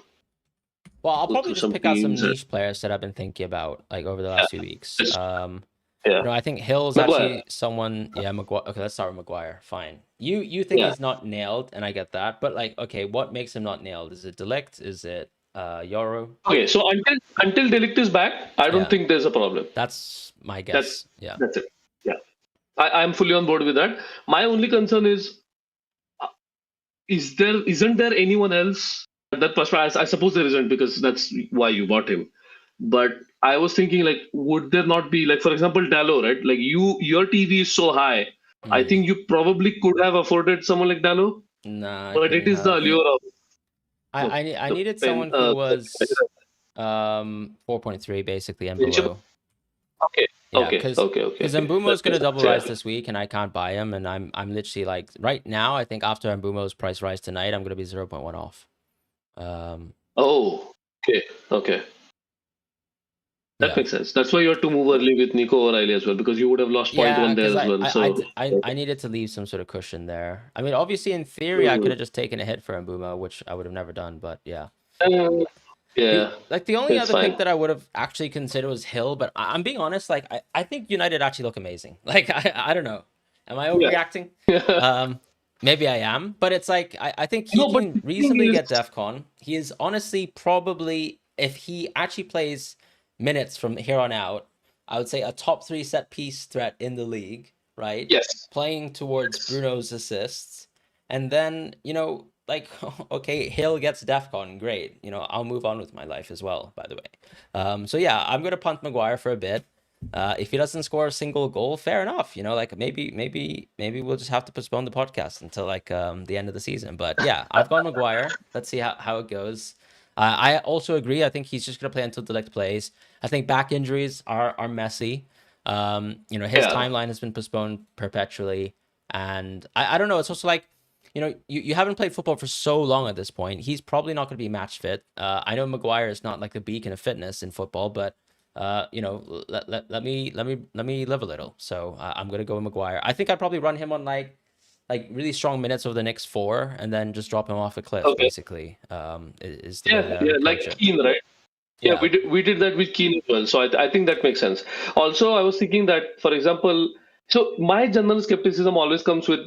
Well, I'll go probably through just some pick out some teams. niche players that I've been thinking about like over the last few weeks. Yeah. You know, I think Hill's Maguire. actually someone. Yeah, Maguire. Okay, let's start with Maguire. Fine. You think he's not nailed, and I get that. But like, okay, what makes him not nailed? Is it Delict? Is it Yoro? Okay, so until Delict is back, I don't think there's a problem. That's my guess. That's it. Yeah, I'm fully on board with that. My only concern is isn't there anyone else at that perspective? I suppose there isn't, because that's why you bought him. But I was thinking, like, would there not be, like, for example, Dallo, right? Like, your TV is so high. I think you probably could have afforded someone like Dallo. Nah, but it is the allure of. I needed someone who was 4.3 basically and below. Okay. Yeah, okay. Because Okay. Mbumo's going to double rise this week, and I can't buy him. And I'm literally like right now. I think after Mbumo's price rise tonight, I'm going to be 0.1 off. Oh. Okay. That makes sense. That's why you had to move early with Nico O'Reilly as well, because you would have lost 0.1 there as well. So I needed to leave some sort of cushion there. I mean, obviously, in theory, I could have just taken a hit for Mbumo, which I would have never done. But yeah. Like the only other pick that I would have actually considered was Hill, but I'm being honest. Like I think United actually look amazing. Like I don't know. Am I overreacting? Maybe I am, but it's like I think he can reasonably get DEFCON. He is honestly probably, if he actually plays minutes from here on out, I would say a top 3 set piece threat in the league, right? Yes. Playing towards Bruno's assists, and then like, okay, Hill gets DEFCON, great. I'll move on with my life as well, by the way. So yeah, I'm gonna punt Maguire for a bit. If he doesn't score a single goal, fair enough. Like maybe we'll just have to postpone the podcast until like the end of the season. But yeah, I've gone Maguire. Let's see how it goes. I also agree. I think he's just gonna play until Delict plays. I think back injuries are messy. His timeline has been postponed perpetually, and I don't know. It's also like, you haven't played football for so long at this point. He's probably not going to be match fit. I know Maguire is not like the beacon of fitness in football, but let me live a little. So I'm going to go with Maguire. I think I'd probably run him on like really strong minutes over the next 4, and then just drop him off a cliff. Basically, is the way that I like it. Keane, right? Yeah, we did that with Keane as well. So I think that makes sense. Also, I was thinking that, for example, so my general skepticism always comes with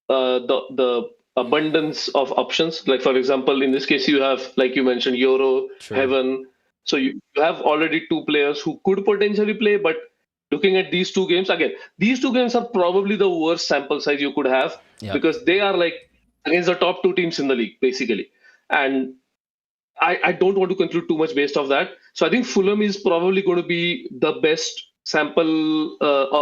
the abundance of options. Like, for example, in this case, you have, like you mentioned, Euro, Heaven. So you have already 2 players who could potentially play, but looking at these 2 games, again, these 2 games are probably the worst sample size you could have, because they are like against the top 2 teams in the league, basically. And I don't want to conclude too much based off that. So I think Fulham is probably going to be the best sample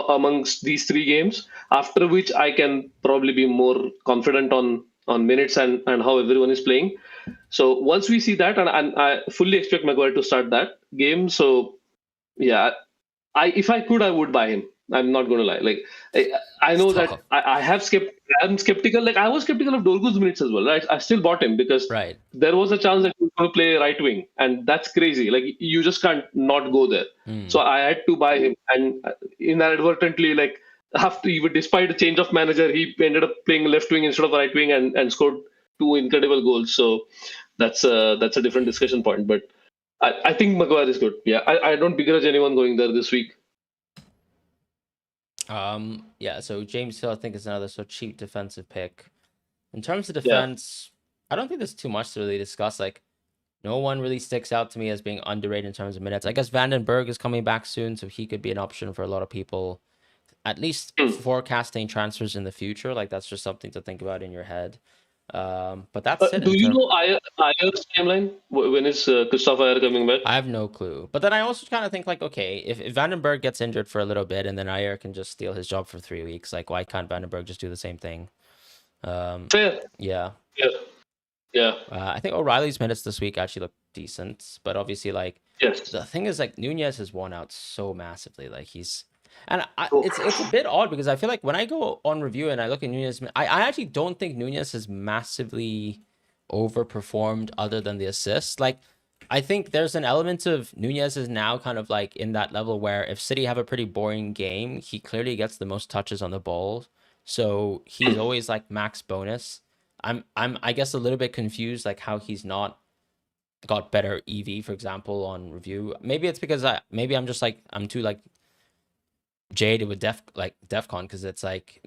amongst these 3 games, after which I can probably be more confident on minutes and how everyone is playing. So once we see that, and I fully expect Maguire to start that game. So yeah, if I could, I would buy him. I'm not going to lie. Like, I know that I'm skeptical. Like, I was skeptical of Dorgu's minutes as well. Right? I still bought him because there was a chance that he was going to play right wing, and that's crazy. Like, you just can't not go there. So I had to buy him, and inadvertently, like, even despite a change of manager, he ended up playing left wing instead of right wing, and scored 2 incredible goals. So that's a different discussion point. But I think Maguire is good. Yeah, I don't begrudge anyone going there this week. So James Hill, I think, is another so cheap defensive pick. In terms of defense, I don't think there's too much to really discuss. Like, no one really sticks out to me as being underrated in terms of minutes. I guess Vandenberg is coming back soon, so he could be an option for a lot of people. At least forecasting transfers in the future, like that's just something to think about in your head. But that's it. Do you know Ayer's timeline? When is Christoph Ayer coming back? I have no clue. But then I also kind of think, like, okay, if Vandenberg gets injured for a little bit and then Ayer can just steal his job for 3 weeks, like, why can't Vandenberg just do the same thing? Fair. Yeah. Yeah. I think O'Reilly's minutes this week actually look decent, but obviously, like, Yes. the thing is, like, Nunez has worn out so massively. Like, and Oh. it's a bit odd because I feel like when I go on review and I look at Nunez, I actually don't think Nunez has massively overperformed other than the assists. Like, I think there's an element of Nunez is now kind of like in that level where if City have a pretty boring game, he clearly gets the most touches on the ball. So he's always like max bonus. I guess a little bit confused like how he's not got better EV, for example, on review. Maybe it's because maybe I'm just like I'm too like jaded with DefCon because it's like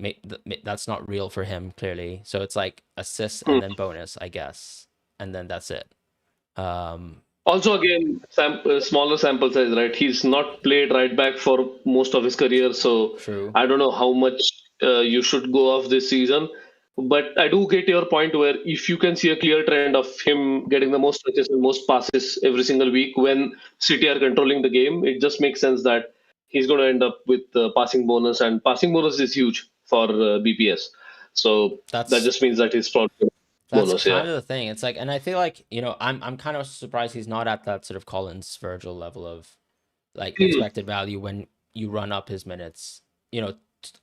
that's not real for him clearly. So it's like assists and then bonus, I guess, and then that's it. Also, again, smaller sample size, right? He's not played right back for most of his career, so True. I don't know how much you should go off this season. But I do get your point where if you can see a clear trend of him getting the most touches and most passes every single week when City are controlling the game, it just makes sense that he's going to end up with passing bonus, and passing bonus is huge for BPS. So that That's just means that he's probably That's bonus, yeah. kind of the thing. It's like, and I feel like, I'm kind of surprised he's not at that sort of Collins Virgil level of like expected value when you run up his minutes.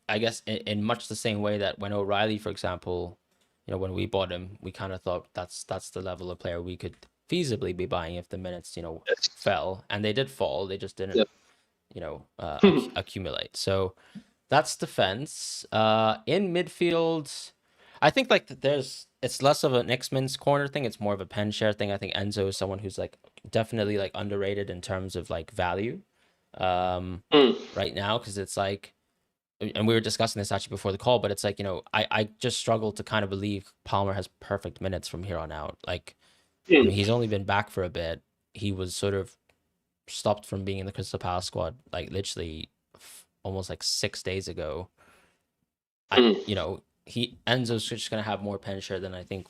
I guess in much the same way that when O'Reilly, for example, when we bought him, we kind of thought that's the level of player we could feasibly be buying if the minutes, fell, and they did fall. They just didn't, accumulate. So that's defense. In midfield, I think like it's less of an X-Men's corner thing. It's more of a pen share thing. I think Enzo is someone who's like definitely like underrated in terms of like value, right now because it's like, and we were discussing this actually before the call, but it's like I just struggle to kind of believe Palmer has perfect minutes from here on out. Like, I mean, he's only been back for a bit. He was sort of stopped from being in the Crystal Palace squad like literally almost like 6 days ago. Enzo's just gonna have more pen share than I think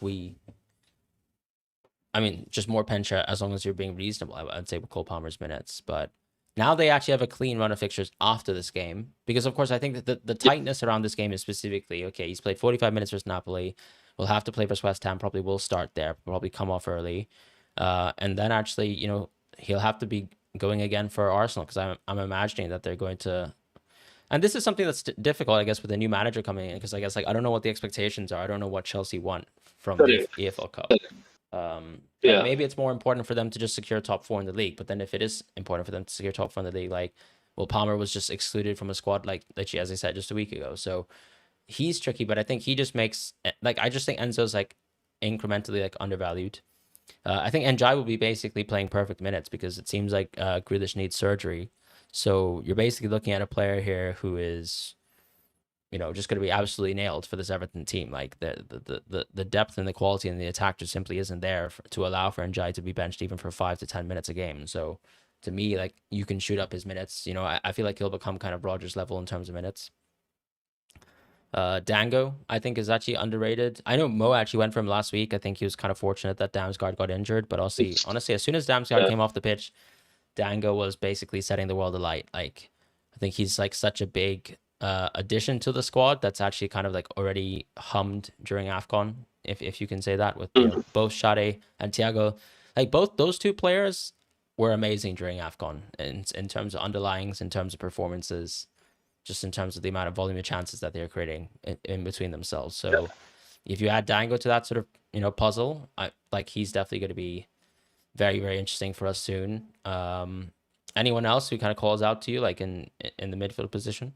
just more pen share as long as you're being reasonable. I'd say with Cole Palmer's minutes, but now they actually have a clean run of fixtures after this game because of course I think that the tightness around this game is specifically okay. He's played 45 minutes versus Napoli. We'll have to play versus West Ham. Probably will start there. Probably come off early, and then actually he'll have to be going again for Arsenal because I'm imagining that they're going to. And this is something that's difficult, I guess, with a new manager coming in, because I guess like I don't know what the expectations are. I don't know what Chelsea want from the EFL Cup. Like maybe it's more important for them to just secure top 4 in the league. But then if it is important for them to secure top 4 in the league, like, well, Palmer was just excluded from a squad like literally, as I said, just a week ago. So he's tricky, but I think he just makes like I just think Enzo's like incrementally like undervalued. I think Njai will be basically playing perfect minutes because it seems like Grealish needs surgery. So you're basically looking at a player here who is, just going to be absolutely nailed for this Everton team. Like the depth and the quality in the attack just simply isn't there to allow for Njai to be benched even for 5 to 10 minutes a game. So to me, like you can shoot up his minutes. I feel like he'll become kind of Rodgers level in terms of minutes. Dango, I think, is actually underrated. I know Mo actually went for him last week. I think he was kind of fortunate that Damsgaard got injured, but honestly, as soon as Damsgaard came off the pitch, Dango was basically setting the world alight. Like, I think he's like such a big addition to the squad that's actually kind of like already hummed during AFCON, if you can say that, with both Shade and Thiago. Like both those two players were amazing during AFCON in terms of underlyings, in terms of performances, just in terms of the amount of volume of chances that they're creating in between themselves. So if you add Dango to that sort of puzzle, he's definitely going to be very, very interesting for us soon. Anyone else who kind of calls out to you like in the midfield position?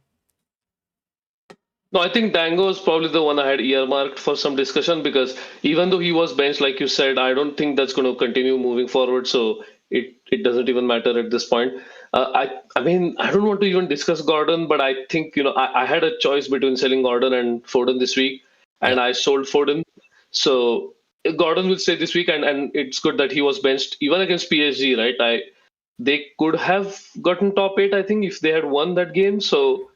No, I think Dango is probably the one I had earmarked for some discussion because even though he was benched, like you said, I don't think that's going to continue moving forward. So it doesn't even matter at this point. I mean, I don't want to even discuss Gordon, but I think I had a choice between selling Gordon and Foden this week, and I sold Foden. So Gordon will stay this week, and it's good that he was benched even against PSG, right? They could have gotten top 8, I think, if they had won that game. So.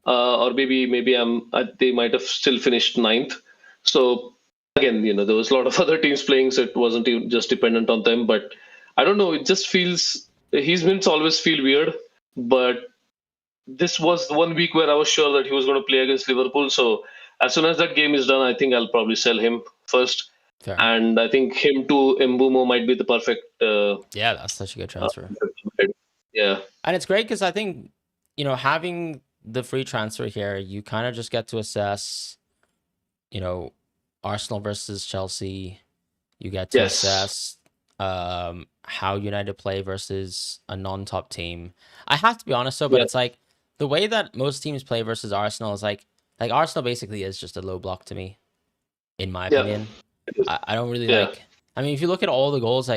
Or maybe they might have still finished 9th. So again, there was a lot of other teams playing, so it wasn't even just dependent on them. But I don't know. It just feels his minutes always feel weird. But this was one week where I was sure that he was going to play against Liverpool. So as soon as that game is done, I think I'll probably sell him first. Fair. And I think him to Mbumo might be the perfect. Yeah, that's such a good transfer. Yeah. And it's great because I think, having the free transfer here, you kind of just get to assess, Arsenal versus Chelsea. You get to assess how United play versus a non-top team. I have to be honest though, but it's like the way that most teams play versus Arsenal is like Arsenal basically is just a low block to me, in my opinion. I don't really like. I mean, if you look at all the goals,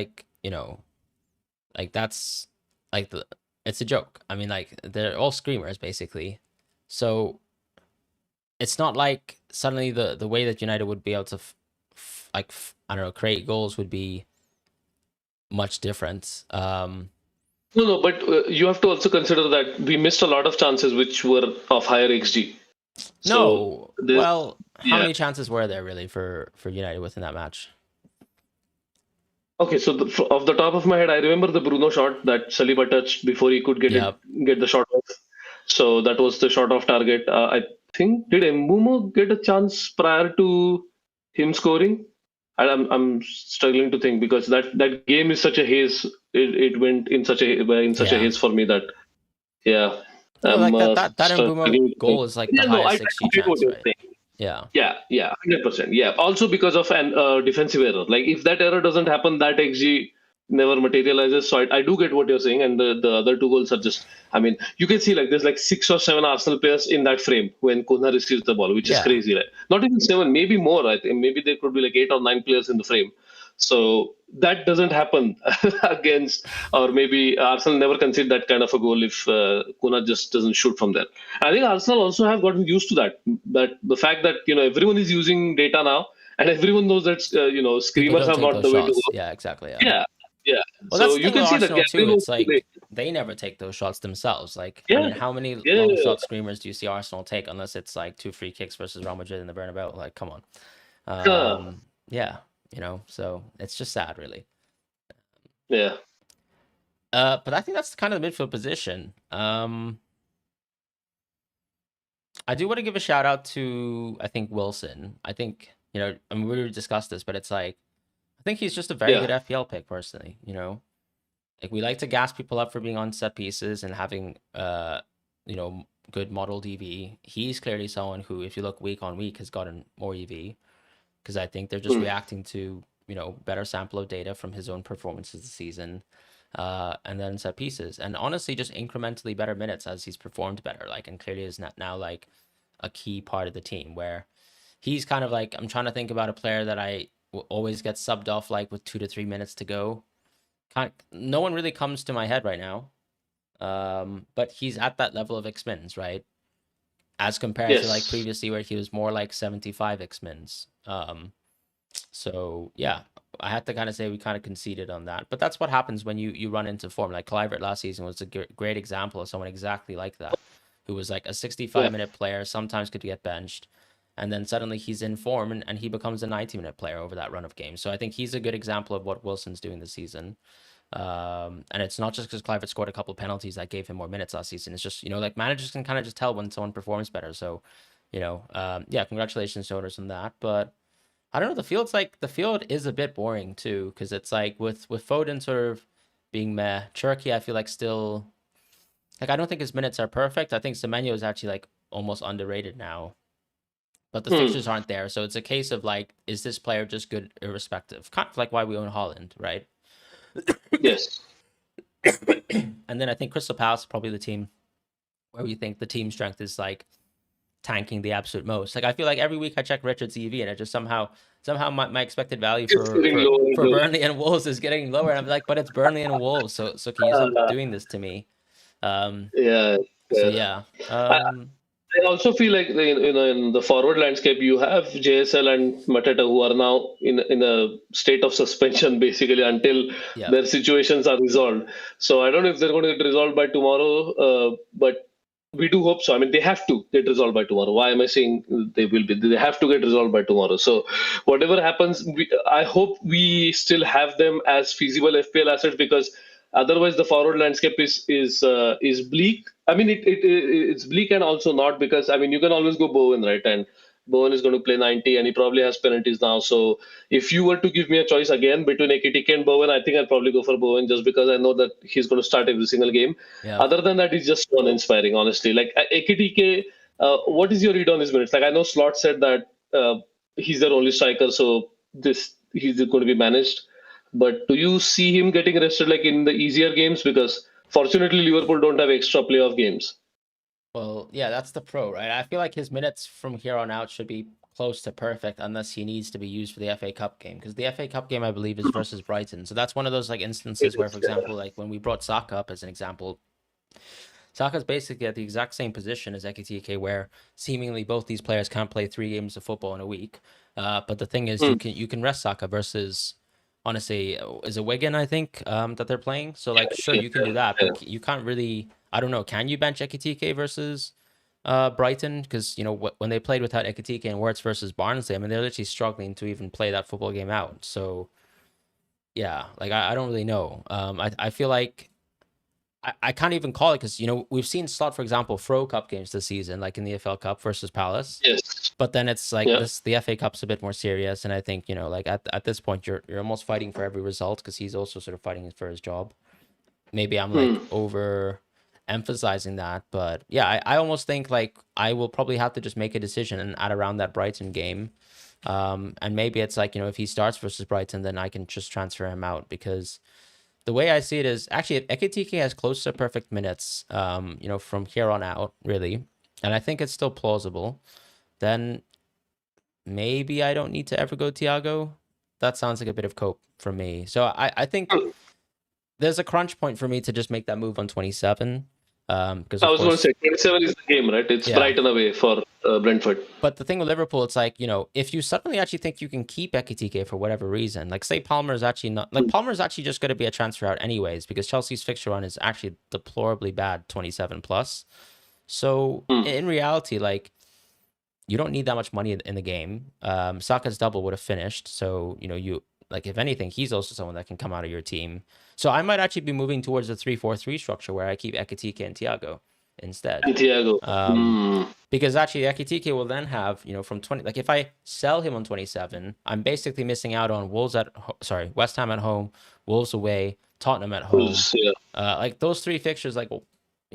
that's it's a joke. I mean, they're all screamers basically. So it's not like suddenly the way that United would be able to I don't know, create goals would be much different. No, but you have to also consider that we missed a lot of chances which were of higher XG. No, well, how many chances were there really for United within that match? Okay, so off the top of my head, I remember the Bruno shot that Saliba touched before he could get the shot off. So that was the shot off target. I think, did Mbumo get a chance prior to him scoring? I'm struggling to think because that game is such a haze. It went in such a haze for me that No, that Mbumo goal is like the highest XG chance, right? Yeah, 100%. Yeah, also because of an defensive error. Like if that error doesn't happen, that XG never materializes. So I do get what you're saying, and the other two goals are just. I mean, you can see there's 6 or 7 Arsenal players in that frame when Kuna receives the ball, which is crazy. Right? Not even 7, maybe more. I think maybe there could be 8 or 9 players in the frame. So that doesn't happen against, or maybe Arsenal never concede that kind of a goal if Kuna just doesn't shoot from there. I think Arsenal also have gotten used to that. That the fact that everyone is using data now, and everyone knows that screamers are not the way to go. Yeah, exactly. Yeah. Well, so you can see Arsenal too. It's like they never take those shots themselves. I mean, how many long shot screamers do you see Arsenal take unless it's 2 free kicks versus Real Madrid in the Bernabeu? Like, come on. Yeah. So it's just sad, really. Yeah. But I think that's kind of the midfield position. I do want to give a shout out to, I think, Wilson. I think, I mean, we already discussed this, but it's I think he's just a very good FPL pick, personally. We like to gas people up for being on set pieces and having, good model DV. He's clearly someone who, if you look week on week, has gotten more EV. Because I think they're just reacting to, better sample of data from his own performances this season, and then set pieces. And honestly, just incrementally better minutes as he's performed better. And clearly is now a key part of the team where he's kind of I'm trying to think about a player that I will always get subbed off with 2 to 3 minutes to go. No one really comes to my head right now. But he's at that level of X-Mins, right? As compared to previously where he was more 75 X-Mins. So yeah, I have to kind of say we kind of conceded on that, but that's what happens when you run into form. Kluivert last season was a great example of someone exactly like that, who was a 65-minute player, sometimes could get benched, and then suddenly he's in form and he becomes a 90-minute player over that run of games. So I think he's a good example of what Wilson's doing this season. And it's not just because Kluivert scored a couple of penalties that gave him more minutes last season. It's just, managers can kind of just tell when someone performs better. So, congratulations to owners on that. But I don't know, the field is a bit boring too, because it's with Foden sort of being meh. Cherki, I feel still, I don't think his minutes are perfect. I think Semenyo is actually almost underrated now. But the fixtures aren't there. So it's a case of is this player just good irrespective? Kind of why we own Haaland, right? Yes. And then I think Crystal Palace is probably the team where we think the team strength is tanking the absolute most. I feel every week I check Richard's EV and it just somehow my expected value for Burnley and Wolves is getting lower. And I'm but it's Burnley and Wolves, so can you stop doing this to me? So yeah. I also feel in the forward landscape, you have JSL and Mateta who are now in a state of suspension basically until their situations are resolved. So I don't know if they're going to get resolved by tomorrow, but we do hope so. I mean, they have to get resolved by tomorrow. Why am I saying they will be? They have to get resolved by tomorrow. So whatever happens, I hope we still have them as feasible FPL assets, because otherwise the forward landscape is bleak. I mean, it's bleak and also not, because I mean you can always go Bowen, right? And Bowen is going to play 90, and he probably has penalties now. So if you were to give me a choice again between Ekitike and Bowen, I think I'd probably go for Bowen just because I know that he's going to start every single game. Yeah. Other than that, he's just uninspiring, honestly. Like Ekitike, what is your read on his minutes? Like I know Slot said that he's their only striker, so he's going to be managed. But do you see him getting rested like in the easier games? Because fortunately, Liverpool don't have extra playoff games. Well, yeah, that's the pro, right? I feel like his minutes from here on out should be close to perfect unless he needs to be used for the FA Cup game, because the FA Cup game, I believe, is versus Brighton. So that's one of those like instances where, for example, like when we brought Saka up as an example, Saka's basically at the exact same position as Ekitike, where seemingly both these players can't play 3 games of football in a week. But the thing is, you can rest Saka versus, honestly, is it Wigan, I think, that they're playing. So like, sure, you can do that, but you can't really. I don't know. Can you bench Ekitike versus Brighton? Because when they played without Ekitike and Wirtz versus Barnsley, I mean, they're literally struggling to even play that football game out. So yeah, like I don't really know. I feel like I can't even call it because we've seen Slot, for example, throw cup games this season, like in the FL Cup versus Palace. Yes. But then it's like the FA Cup's a bit more serious, and I think like at this point you're almost fighting for every result because he's also sort of fighting for his job. Maybe I'm like over emphasizing that, but yeah, I almost think like I will probably have to just make a decision at around that Brighton game, and maybe it's like if he starts versus Brighton, then I can just transfer him out because. The way I see it is actually Ekitike has close to perfect minutes, from here on out, really. And I think it's still plausible. Then maybe I don't need to ever go Thiago. That sounds like a bit of cope for me. So I think there's a crunch point for me to just make that move on 27. Because I was going to say 27 is the game, right? It's Brighton away for Brentford. But the thing with Liverpool, it's like, if you suddenly actually think you can keep Ekitike for whatever reason, like say Palmer is actually not, like Palmer's actually just going to be a transfer out anyways, because Chelsea's fixture run is actually deplorably bad, 27 plus. So in reality, like, you don't need that much money in the game. Saka's double would have finished. So, you like, if anything, he's also someone that can come out of your team. So I might actually be moving towards a 3-4-3 structure where I keep Ekitike and Thiago instead. Because actually Ekitike will then have, from 20, like if I sell him on 27, I'm basically missing out on West Ham at home, Wolves away, Tottenham at home. Like those 3 fixtures, like,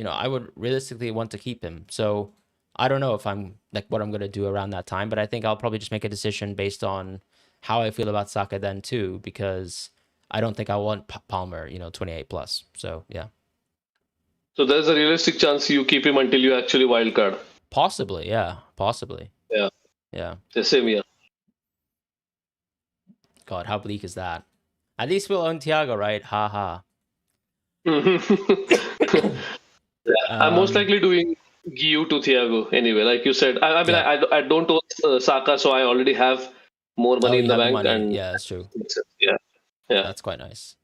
I would realistically want to keep him. So I don't know if I'm like what I'm going to do around that time, but I think I'll probably just make a decision based on how I feel about Saka then too, because I don't think I want Palmer, 28 plus. So yeah. So there's a realistic chance you keep him until you actually wildcard. Possibly, yeah. Possibly. Yeah. Yeah. The same here. God, how bleak is that? At least we'll own Thiago, right? Ha ha. I'm most likely doing GU to Thiago anyway. Like you said, I mean, I don't own Saka, so I already have more money in the bank. And yeah, that's true. Yeah. That's quite nice.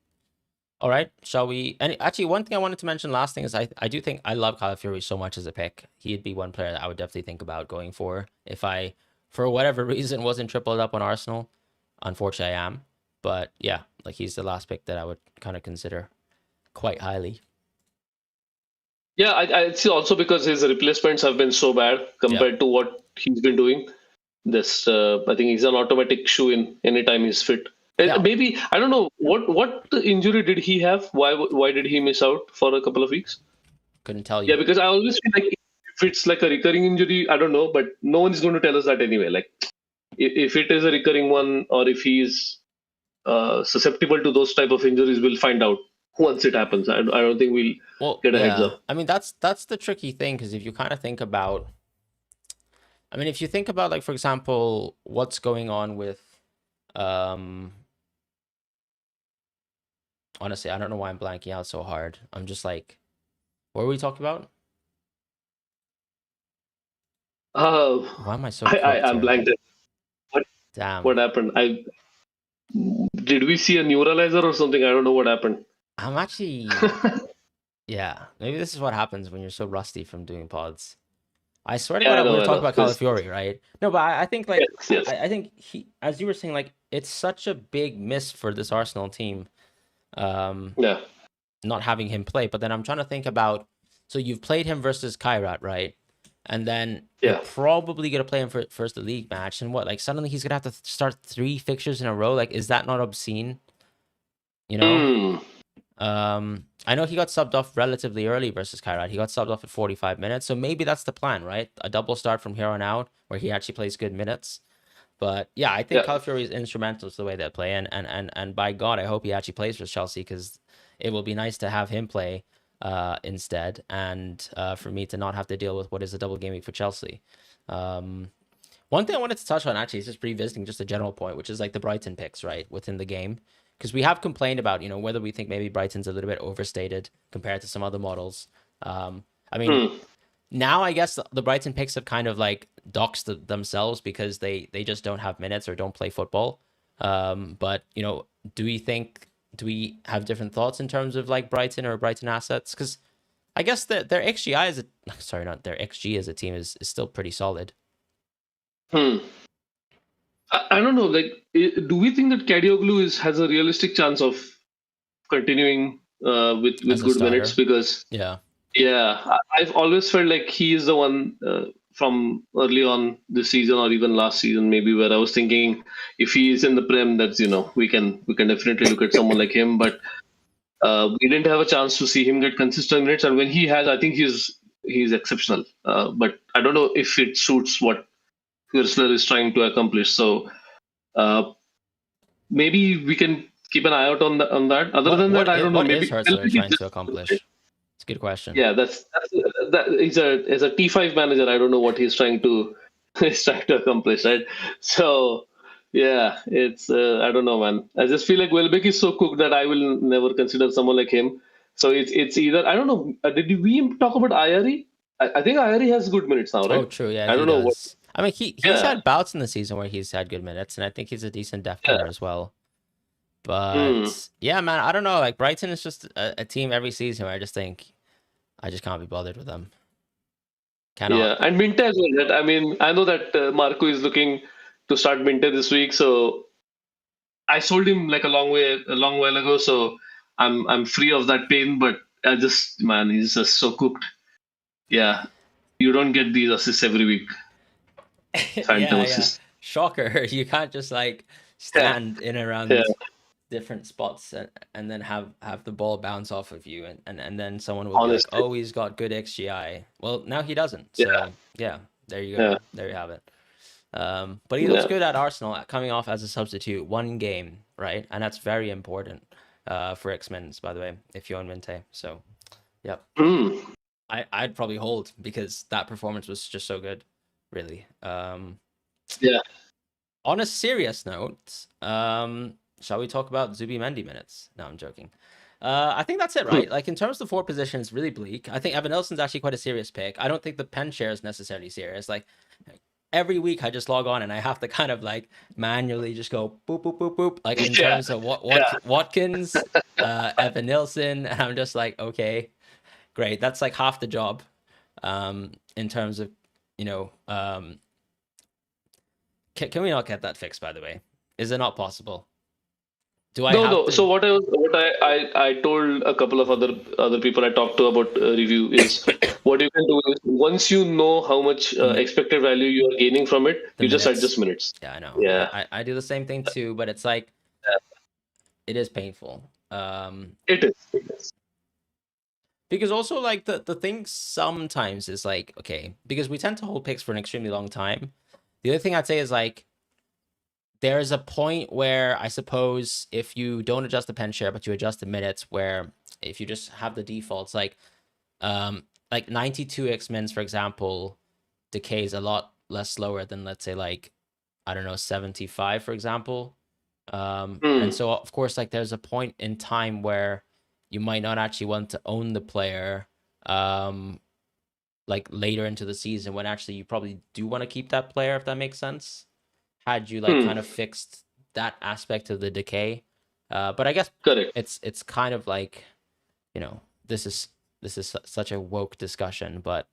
All right, shall we? And actually, one thing I wanted to mention, last thing is I do think I love Calafiori so much as a pick. He'd be one player that I would definitely think about going for if I, for whatever reason, wasn't tripled up on Arsenal. Unfortunately, I am. But yeah, like he's the last pick that I would kind of consider quite highly. Yeah, I see also because his replacements have been so bad compared to what he's been doing. This I think he's an automatic shoe in anytime he's fit. Maybe I don't know what injury did he have? Why did he miss out for a couple of weeks? Couldn't tell you. Yeah, because I always feel like if it's like a recurring injury, I don't know, but no one is going to tell us that anyway. Like if it is a recurring one or if he's susceptible to those type of injuries, we'll find out once it happens. I don't think we'll get a heads up. I mean, that's the tricky thing, because if you kind of think about, I mean, if you think about, like, for example, what's going on with, honestly, I don't know why I'm blanking out so hard. I'm just like, what were we talking about? Why am I so? I'm blanked. Damn. What happened? Did we see a neuralizer or something? I don't know what happened. I'm actually. Yeah, maybe this is what happens when you're so rusty from doing pods. I swear to God, we were talking about Calafiori, right? No, but I think like yes. I think he, as you were saying, like it's such a big miss for this Arsenal team. Not having him play, but then I'm trying to think about. So you've played him versus Kairat, right? and then Yeah. you're probably gonna play him for first the league match, and what, like suddenly he's gonna have to start 3 fixtures in a row. Like, is that not obscene? You know. I know he got subbed off relatively early versus Kairat. He got subbed off at 45 minutes, so maybe that's the plan, right? A double start from here on out, where he actually plays good minutes. But yeah, I think Calafiori is instrumental to the way they play, and by God, I hope he actually plays for Chelsea, because it will be nice to have him play instead, and for me to not have to deal with what is a double game week for Chelsea. One thing I wanted to touch on actually is just revisiting just a general point, which is like the Brighton picks, right, within the game. Because we have complained about, whether we think maybe Brighton's a little bit overstated compared to some other models. I mean, now I guess the Brighton picks have kind of like doxed themselves because they just don't have minutes or don't play football. But, do we have different thoughts in terms of like Brighton or Brighton assets? Because I guess their XGI as their XG as a team is still pretty solid. I don't know. Like, do we think that Kadioglu has a realistic chance of continuing with good minutes? Because I've always felt like he is the one from early on this season or even last season, maybe, where I was thinking if he is in the Prem, that's we can definitely look at someone like him. But we didn't have a chance to see him get consistent minutes, and when he has, I think he's exceptional. But I don't know if it suits what Whistler is trying to accomplish. So maybe we can keep an eye out on that. Other than that, I don't know. Maybe what is Whistler trying to accomplish? It's a good question. Yeah, that's he's a T5 manager. I don't know what he's trying to accomplish, right? So yeah, it's I don't know, man. I just feel like Welbeck is so cooked that I will never consider someone like him. So it's either, I don't know. Did we talk about Ayari? I think Ayari has good minutes now, right? Oh, true. Yeah, I don't know what. I mean, he's had bouts in the season where he's had good minutes, and I think he's a decent def player as well. But yeah, man, I don't know. Like, Brighton is just a team every season where I just think I just can't be bothered with them. Cannot. Yeah, and Minte as well. Right? I mean, I know that Marco is looking to start Minte this week, so I sold him like a long while ago. So I'm free of that pain. But he's just so cooked. Yeah, you don't get these assists every week. Phantom assist. Shocker. You can't just like stand in around different spots and then have the ball bounce off of you, and then someone will be like, oh, he's got good XGI. Well, now he doesn't. So yeah, there you go. There you have it. But he looks good at Arsenal, coming off as a substitute 1 game, right? And that's very important for X-Men's, by the way, if you own Minte. So yep. I'd probably hold, because that performance was just so good, really. Yeah. On a serious note, shall we talk about Zubimendi minutes? No, I'm joking. I think that's it, right? Like, in terms of the 4 positions, really bleak. I think Evan Nilsson's actually quite a serious pick. I don't think the pen share is necessarily serious. Like, every week I just log on and I have to kind of like manually just go boop, boop, boop, boop. Like, in terms of Watkins, Evan Nilsson, and I'm just like, okay, great. That's like half the job in terms of, can we not get that fixed, by the way? Is it not possible? No. So what I told a couple of other people I talked to about review is what you can do is, once you know how much expected value you are gaining from it, you just adjust minutes. Yeah, I know. Yeah, I do the same thing too, but it's like it is painful. It is. Because also, like, the thing sometimes is like, okay, because we tend to hold picks for an extremely long time. The other thing I'd say is, like, there's a point where I suppose if you don't adjust the pen share, but you adjust the minutes, where if you just have the defaults, like 92 X-Men's, for example, decays a lot less slower than, let's say, like, I don't know, 75, for example. And so, of course, like, there's a point in time where you might not actually want to own the player like later into the season, when actually you probably do want to keep that player, if that makes sense, had you like kind of fixed that aspect of the decay. But I guess it's kind of like, this is such a woke discussion, but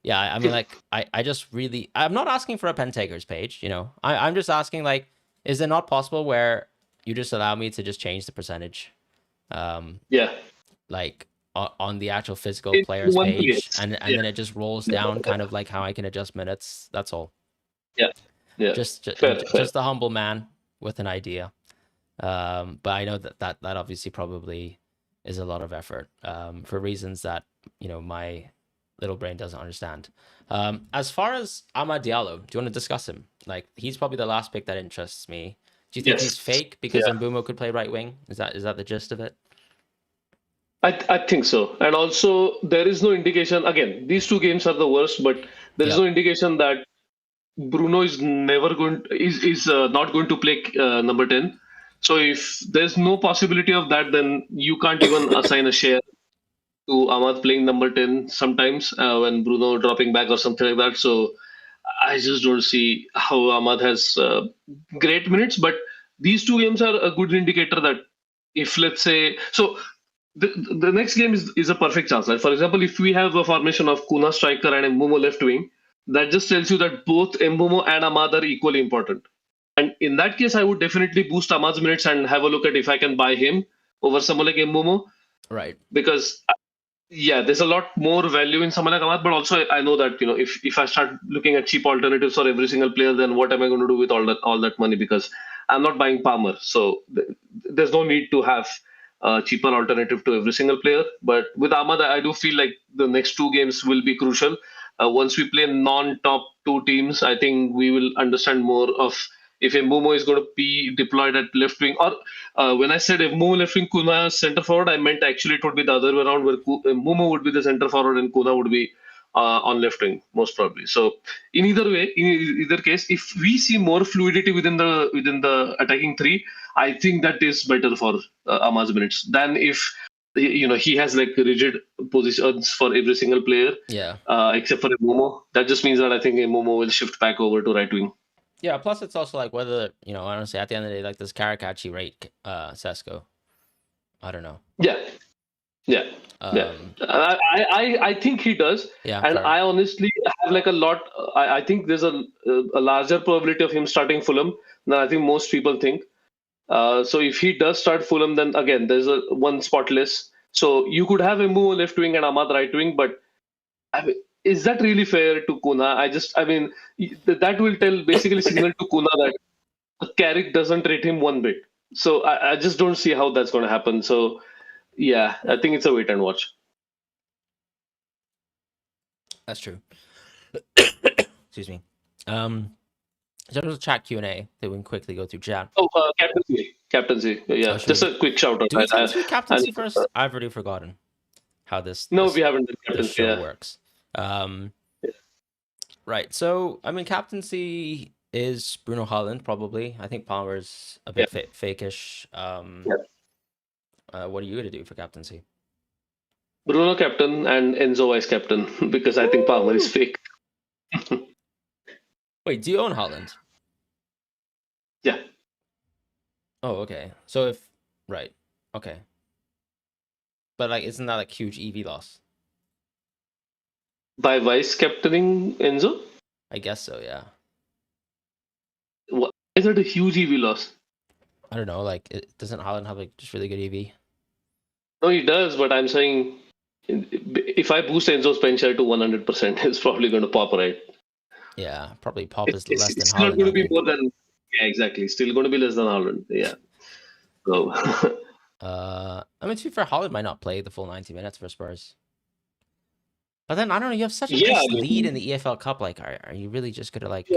yeah, I mean, like, I just really, I'm not asking for a pen takers page, I'm just asking, like, is it not possible where you just allow me to just change the percentage? Like, on the actual physical In players one page, place. and Yeah. then it just rolls down, kind of like how I can adjust minutes. That's all. Yeah. Yeah. Fair. Just a humble man with an idea. But I know that obviously probably is a lot of effort for reasons that my little brain doesn't understand. As far as Amad Diallo, do you want to discuss him? Like, he's probably the last pick that interests me. Do you think he's Yes. fake because Yeah. Mbumo could play right wing? Is that the gist of it? I think so. And also, there is no indication. Again, these two games are the worst, but there is Yep. no indication that Bruno is never going is not going to play number 10. So if there's no possibility of that, then you can't even assign a share to Ahmad playing number 10 sometimes when Bruno dropping back or something like that. So I just don't see how Ahmad has great minutes, but these two games are a good indicator that if, let's say, so the, the next game is a perfect chance. Like, for example, if we have a formation of Kuna striker and Mbumo left wing, that just tells you that both Mbumo and Ahmad are equally important. And in that case, I would definitely boost Ahmad's minutes and have a look at if I can buy him over someone like Mbumo, Right. because yeah, there's a lot more value in someone like Ahmad, but also I know that if I start looking at cheap alternatives for every single player, then what am I going to do with all that money? Because I'm not buying Palmer, so there's no need to have a cheaper alternative to every single player. But with Ahmad, I do feel like the next two games will be crucial. Once we play non-top two teams, I think we will understand more of if Mbumo is going to be deployed at left wing, or when I said Mbumo left wing, Kuna center forward, I meant actually it would be the other way around, where Mbumo would be the center forward and Kuna would be on left wing, most probably. So in either way, in either case, if we see more fluidity within the attacking three, I think that is better for Ahmad's minutes than if he has like rigid positions for every single player, Yeah. except for Mbumo. That just means that I think Mbumo will shift back over to right wing. Yeah. Plus, it's also like whether honestly, at the end of the day, like, does Karakachi rate Sesko? I don't know. Yeah. Yeah, yeah. I think he does, Yeah. and Fair. I honestly have like a lot. I think there's a larger probability of him starting Fulham than I think most people think. So if he does start Fulham, then again there's a one spot less. So you could have Mbumo left wing and Ahmad right wing, but I mean, is that really fair to Kuna? I mean, that will basically signal to Kuna that Carrick doesn't rate him one bit. So I just don't see how that's going to happen. So yeah, I think it's a wait and watch. That's true. Excuse me. So there's a chat Q&A that we can quickly go through chat. Oh, captaincy. Captaincy. Yeah, just a quick shout out. Do we take captaincy first? I've already forgotten how this. No, we haven't done This captaincy. show works. Right. So I mean, captaincy is Bruno Holland probably. I think Palmer's a bit fakish. What are you gonna do for captaincy? Bruno captain and Enzo vice captain because I think Palmer is fake. Wait, do you own Holland? Yeah. Oh, okay. So right, okay. But like, isn't that like huge EV loss? By vice captaining Enzo? I guess so. Yeah. Why is it a huge EV loss? I don't know. Like, doesn't Holland have like just really good EV? No, he does, but I'm saying if I boost Enzo's pen share to 100%, it's probably going to pop, right? Yeah, probably pop is less than it's Holland. Not going to be more than. Yeah, exactly. Still going to be less than Holland. Yeah. So. I mean, to be fair, Holland might not play the full 90 minutes for Spurs. But then I don't know. You have such a nice lead in the EFL Cup. Like, are you really just gonna like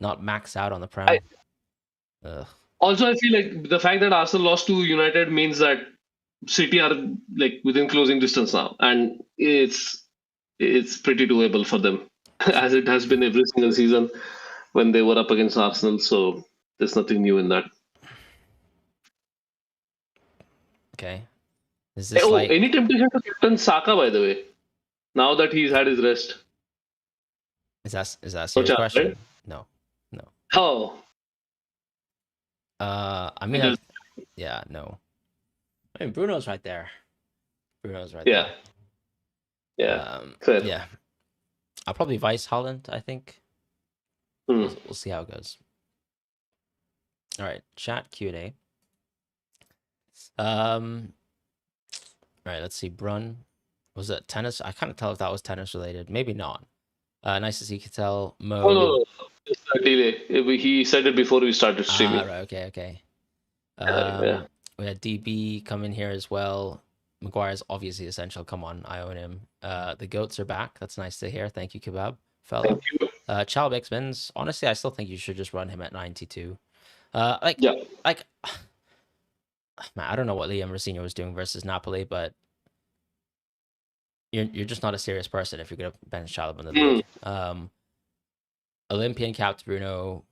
not max out on the Prem? Also, I feel like the fact that Arsenal lost to United means that City are like within closing distance now, and it's pretty doable for them, as it has been every single season when they were up against Arsenal. So there's nothing new in that. Okay. Is this any temptation to captain Saka, by the way? Now that he's had his rest. Is that a serious question? Right? No. Oh. I mean, no. I mean, Bruno's right there. there. Yeah. Fair. Yeah. I'll probably vice Holland, I think. We'll see how it goes. All right, chat Q&A. All right, let's see. Brun, was it tennis? I can't tell if that was tennis related. Maybe not. Nice to see Cattell. Oh, Mo. no. Just a delay. He said it before we started streaming. Right. Okay. Yeah. We had DB come in here as well. Maguire's obviously essential. Come on, I own him. The goats are back. That's nice to hear. Thank you, Kebab fella. Thank you. Chalbeck spins. Honestly, I still think you should just run him at 92. Yeah. Like, man, I don't know what Liam Rosino was doing versus Napoli, but you're just not a serious person if you're gonna bench Chalobah in the league. Olympian capped Bruno.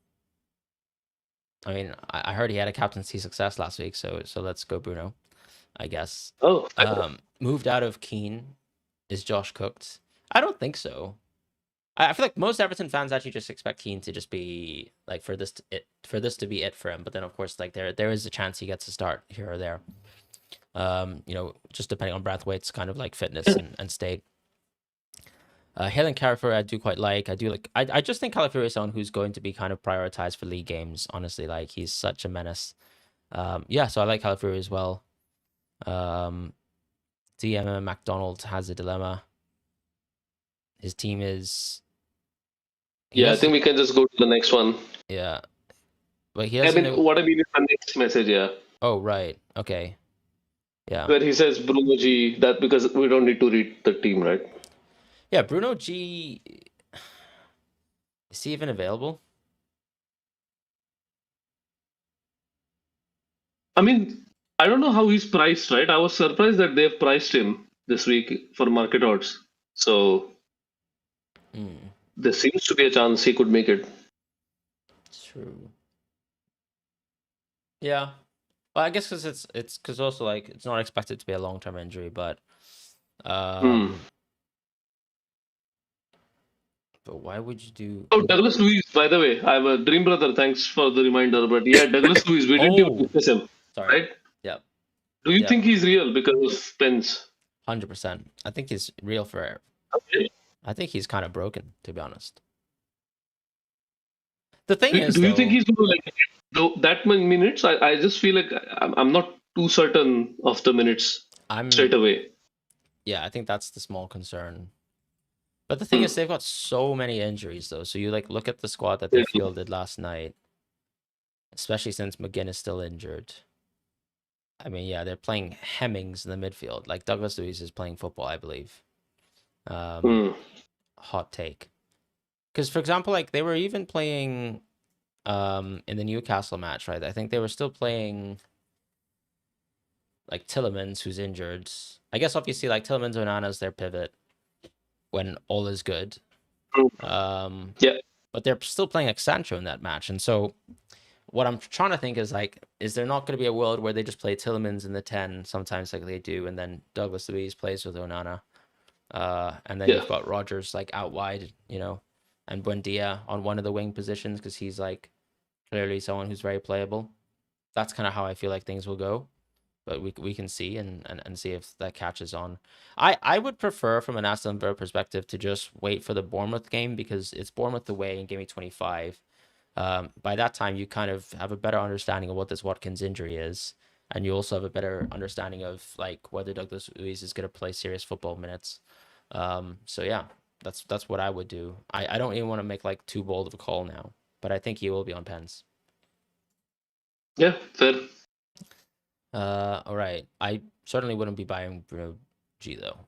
I mean, I heard he had a captaincy success last week, so let's go Bruno, I guess. Oh. Moved out of Keane. Is Josh cooked? I don't think so. I feel like most Everton fans actually just expect Keane to just be like for this to be it for him. But then of course like there is a chance he gets a start here or there. Just depending on Brathwaite's kind of like fitness and state. Helen Calafiori I do quite like. I just think Calafiori is someone who's going to be kind of prioritized for league games. Honestly, like he's such a menace. So I like Calafiori as well. DM McDonald has a dilemma. His team is. I think we can just go to the next one. Yeah, but he doesn't. What I mean is the next message. Yeah. Oh right. Okay. Yeah. Where he says Bruno G. That because we don't need to read the team, right? Yeah, Bruno G. Is he even available? I mean, I don't know how he's priced, right? I was surprised that they've priced him this week for market odds. So there seems to be a chance he could make it. True. Yeah. Well, I guess because it's because also like it's not expected to be a long-term injury, but but why would you do? Oh, Douglas Luiz, by the way, I have a dream brother. Thanks for the reminder. But yeah, Douglas Luiz, we didn't even discuss him. Sorry. Right? Yeah. Do you think he's real because of Pence? 100%. I think he's real for. Okay. I think he's kind of broken, to be honest. The thing is, do you think he's going to like that many minutes? I just feel like I'm not too certain of the minutes straight away. Yeah, I think that's the small concern. But the thing is, they've got so many injuries, though. So you like look at the squad that they fielded last night, especially since McGinn is still injured. I mean, yeah, they're playing Hemmings in the midfield. Like Douglas Luiz is playing football, I believe. Hot take. Because, for example, like they were even playing in the Newcastle match, right? I think they were still playing like Tielemans, who's injured. I guess obviously like Tielemans and Onana's their pivot when all is good. But they're still playing like Sancho in that match. And so what I'm trying to think is like, is there not going to be a world where they just play Tielemans in the 10 sometimes like they do, and then Douglas Luiz plays with Onana? And then you've got Rodgers like out wide, and Buendia on one of the wing positions because he's like clearly someone who's very playable. That's kind of how I feel like things will go. But we can see and see if that catches on. I would prefer from an Aston Villa perspective to just wait for the Bournemouth game because it's Bournemouth away in Gameweek 25. By that time, you kind of have a better understanding of what this Watkins injury is. And you also have a better understanding of like whether Douglas Luiz is going to play serious football minutes. So yeah, that's what I would do. I don't even want to make like too bold of a call now, but I think he will be on pens. Yeah, fair. All right. I certainly wouldn't be buying Bruno G though.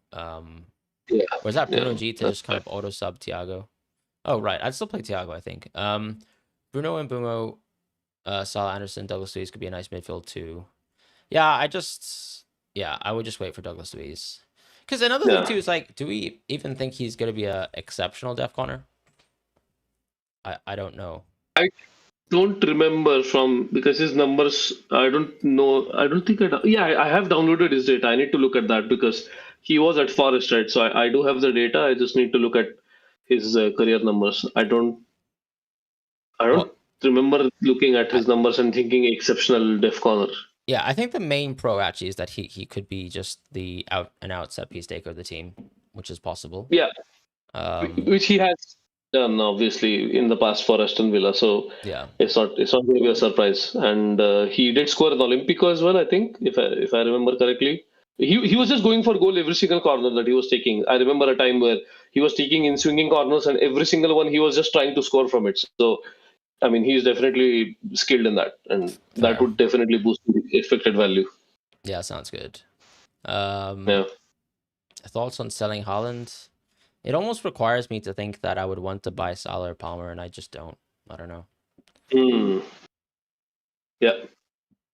Was that Bruno G to just kind of auto sub Thiago? Oh right, I'd still play Thiago, I think. Bruno and Bumo, Salah Anderson, Douglas Luiz could be a nice midfield too. Yeah, I would just wait for Douglas Luiz. Because another thing too is like, do we even think he's going to be a exceptional def corner? I don't know. I don't remember because his numbers, I don't know. I don't think I have downloaded his data. I need to look at that because he was at Forest, right? So I do have the data. I just need to look at his career numbers. I don't remember looking at his numbers and thinking exceptional def corner. Yeah, I think the main pro actually is that he could be just the out and out set piece taker of the team, which is possible. Yeah, which he has done obviously in the past for Aston Villa. So yeah, it's not going to be a surprise. And he did score an Olympico as well, I think, if I remember correctly. He was just going for goal every single corner that he was taking. I remember a time where he was taking in swinging corners, and every single one he was just trying to score from it. So I mean, he's definitely skilled in that, and that Fair. would definitely boost the expected value. Yeah, sounds good. Yeah. Thoughts on selling Haaland? It almost requires me to think that I would want to buy Salah or Palmer, and I just don't. I don't know. Hmm. Yeah.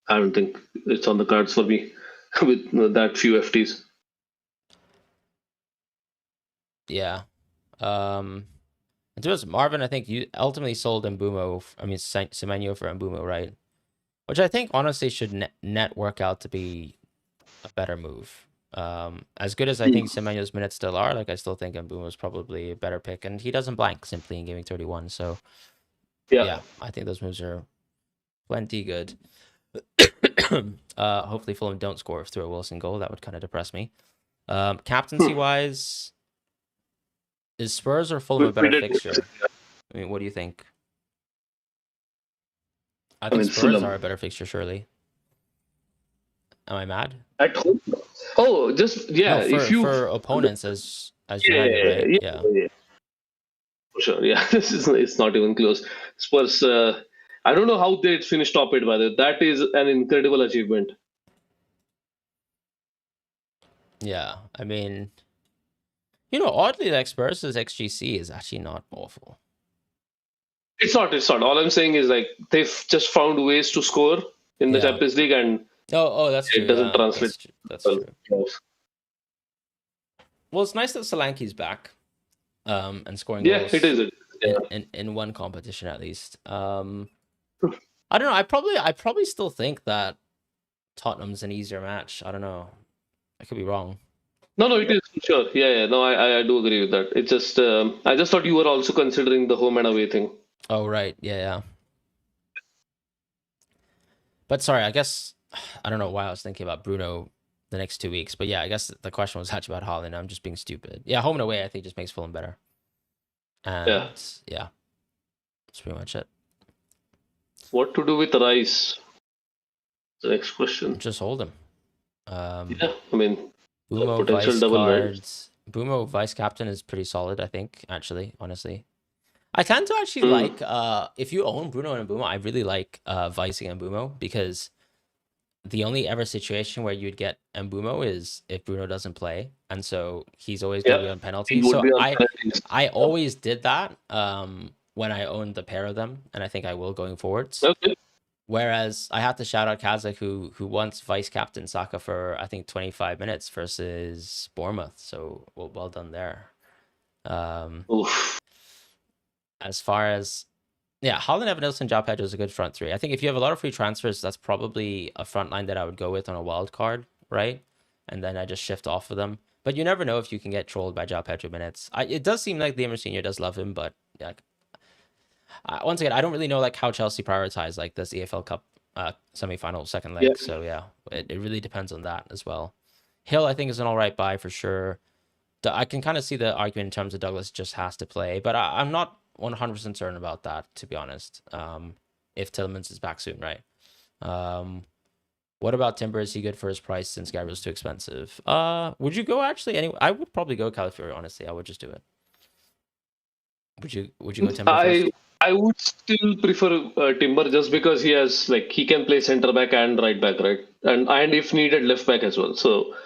I don't think it's on the cards for me with that few FTs. Yeah. In terms of Marvin, I think you ultimately sold Mbumo. Semenyo for Mbumo, right? Which I think honestly should net work out to be a better move. As good as I think Semenyo's minutes still are, like I still think Mbumo is probably a better pick, and he doesn't blank simply in Gaming 31. So yeah, I think those moves are plenty good. Hopefully Fulham don't score through a Wilson goal. That would kind of depress me. Captaincy wise, is Spurs or Fulham a better fixture? I mean, what do you think? I think Spurs Fulham are a better fixture, surely. Am I mad? at home. Oh, just No, if you for opponents as yeah, United, right? yeah, yeah, for sure. Yeah, this is it's not even close. Spurs. I don't know how they finished top 8 by the way. That is an incredible achievement. Yeah. I mean, oddly, like Spurs' XGC is actually not awful. It's not. It's not. All I'm saying is like they've just found ways to score in the Yeah. Champions League, and Oh, that's true. it doesn't Yeah, translate. that's true. Well, it's nice that Solanke's back, and scoring Yeah, goals it is. Yeah. in one competition at least. I don't know. I probably still think that Tottenham's an easier match. I don't know. I could be wrong. No, it is for sure. Yeah, yeah. No, I do agree with that. It's just I just thought you were also considering the home and away thing. Oh, right. Yeah. But sorry, I guess I don't know why I was thinking about Bruno the next 2 weeks. But yeah, I guess the question was actually about Haaland. I'm just being stupid. Yeah, home and away, I think just makes Fulham better. And yeah, that's pretty much it. What to do with Rice? The next question. Just hold him. Yeah, I mean, Bumo potential vice double cards. Bumo vice captain is pretty solid, I think. Actually, honestly, I tend to actually like if you own Bruno and Bumo, I really like vicing and Bumo because the only ever situation where you'd get Mbumo is if Bruno doesn't play, and so he's always going to be on penalty. So I always did that when I owned the pair of them, and I think I will going forwards. Okay. Whereas I have to shout out Kazakh who once vice captain Saka for I think 25 minutes versus Bournemouth. So well done there. As far as Haaland, Evanilson, João Pedro is a good front three. I think if you have a lot of free transfers, that's probably a front line that I would go with on a wild card, right? And then I just shift off of them. But you never know if you can get trolled by João Pedro minutes. It does seem like Liam Senior does love him, but yeah. Once again, I don't really know like how Chelsea prioritize like this EFL Cup semi-final second leg. So yeah, it really depends on that as well. Hill, I think, is an all right buy for sure. I can kind of see the argument in terms of Douglas just has to play, but I'm not 100% certain about that, to be honest. If Tielemans is back soon, right? What about Timber? Is he good for his price since Gabriel's too expensive? Would you go actually? Anyway, I would probably go Calafiori, honestly. I would just do it. Would you go Timber first? I would still prefer Timber just because he can play center back and right back, right? And if needed, left back as well. So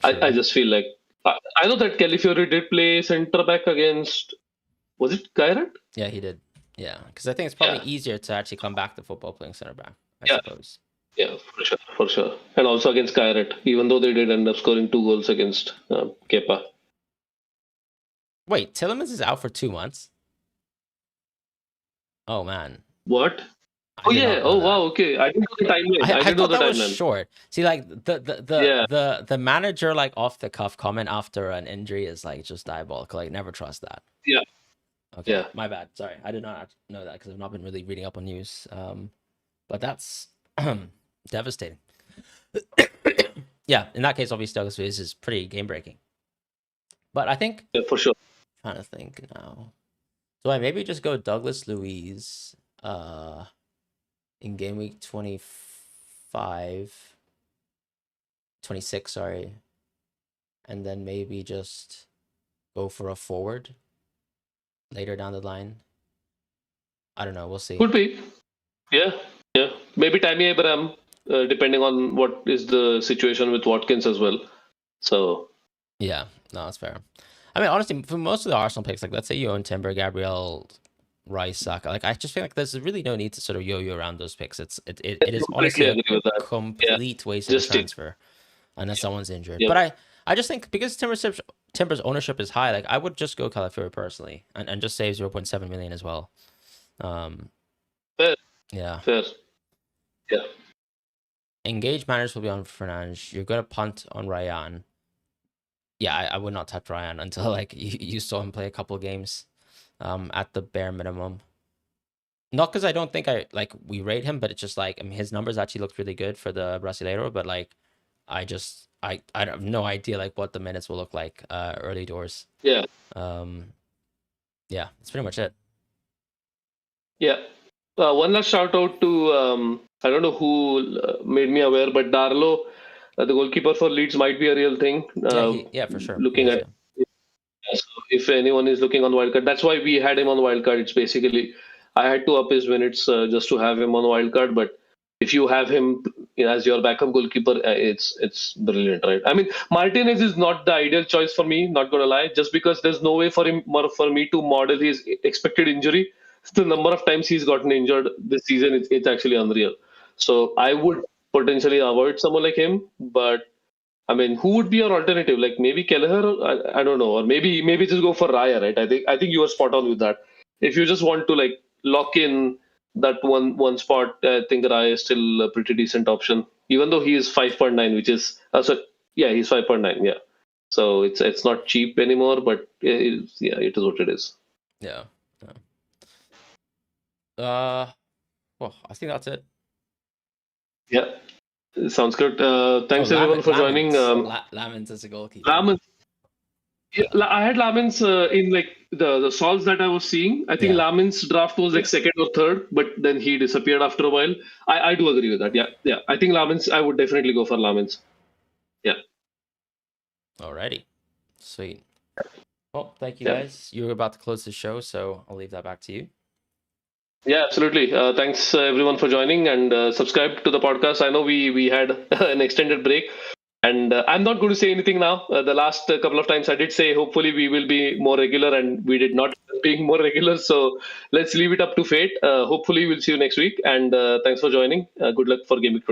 I just feel like I know that Calafiori did play center back against. Was it Kairat? Yeah, he did. Yeah, because I think it's probably easier to actually come back to football playing center back, I suppose. Yeah, for sure. And also against Kairat, even though they did end up scoring 2 goals against Kepa. Wait, Tielemans is out for 2 months? Oh, man. What? Oh, yeah. Oh, wow. Okay. I didn't know the timeline. I didn't know the that timeline. was short. See, like the manager like off the cuff comment after an injury is like just diabolical. Like never trust that. Yeah. Okay. Yeah. My bad. Sorry, I did not know that because I've not been really reading up on news. But that's devastating. Yeah. In that case, obviously Douglas Luiz is pretty game breaking. But I think for sure. I'm trying to think now. So I maybe just go Douglas Luiz. In Gameweek 25 26, sorry. And then maybe just go for a forward later down the line. I don't know. We'll see. Could be. Yeah. Maybe Tammy Abraham, depending on what is the situation with Watkins as well. So Yeah, no, that's fair. I mean, honestly, for most of the Arsenal picks, like let's say you own Timber, Gabriel, Rice, Saka, like I just feel like there's really no need to sort of yo-yo around those picks. It is honestly completely agree with a that. complete waste of a Just it. transfer unless someone's injured. Yeah. But I just think because Timber's ownership is high, like I would just go Calafiori personally and just save 0.7 million as well. Fair. Yeah. Fair. Yeah. Engage managers will be on Fernandes. You're gonna punt on Ryan. Yeah, I would not touch Ryan until like you saw him play a couple of games, at the bare minimum. Not because I don't think we rate him, but it's just like, I mean, his numbers actually looked really good for the Brasileiro, but like I have no idea like what the minutes will look like early doors. Yeah. Yeah, that's pretty much it. Yeah. One last shout out to I don't know who made me aware, but Darlow, the goalkeeper for Leeds, might be a real thing. Yeah, for sure. Looking at so if anyone is looking on wildcard, that's why we had him on wildcard. It's basically I had to up his minutes just to have him on wildcard. But if you have him as your backup goalkeeper, it's brilliant, right? I mean, Martinez is not the ideal choice for me. Not gonna lie, just because there's no way for me to model his expected injury. The number of times he's gotten injured this season, it's actually unreal. So I would potentially avoid someone like him, but I mean, who would be your alternative? Like maybe Kelleher? I don't know, or maybe just go for Raya, right? I think you are spot on with that. If you just want to like lock in that one spot, I think Raya is still a pretty decent option, even though he is 5.9, which is he's 5.9, yeah. So it's not cheap anymore, but it is what it is. Yeah. Well, I think that's it. Yeah. Sounds good. Thanks everyone for joining. Lamens as a goalkeeper. Lamens. Yeah, I had Lamens in like the solves that I was seeing. I think Lamens draft was like second or third, but then he disappeared after a while. I do agree with that. Yeah. I think Lamens. I would definitely go for Lamens. Yeah. Alrighty. Sweet. Well, thank you guys. You were about to close the show, so I'll leave that back to you. Yeah, absolutely. Thanks everyone for joining and subscribe to the podcast. I know we had an extended break, and I'm not going to say anything now. The last couple of times I did say hopefully we will be more regular, and we did not being more regular. So let's leave it up to fate. Hopefully we'll see you next week, and thanks for joining. Good luck for Gameweek 20.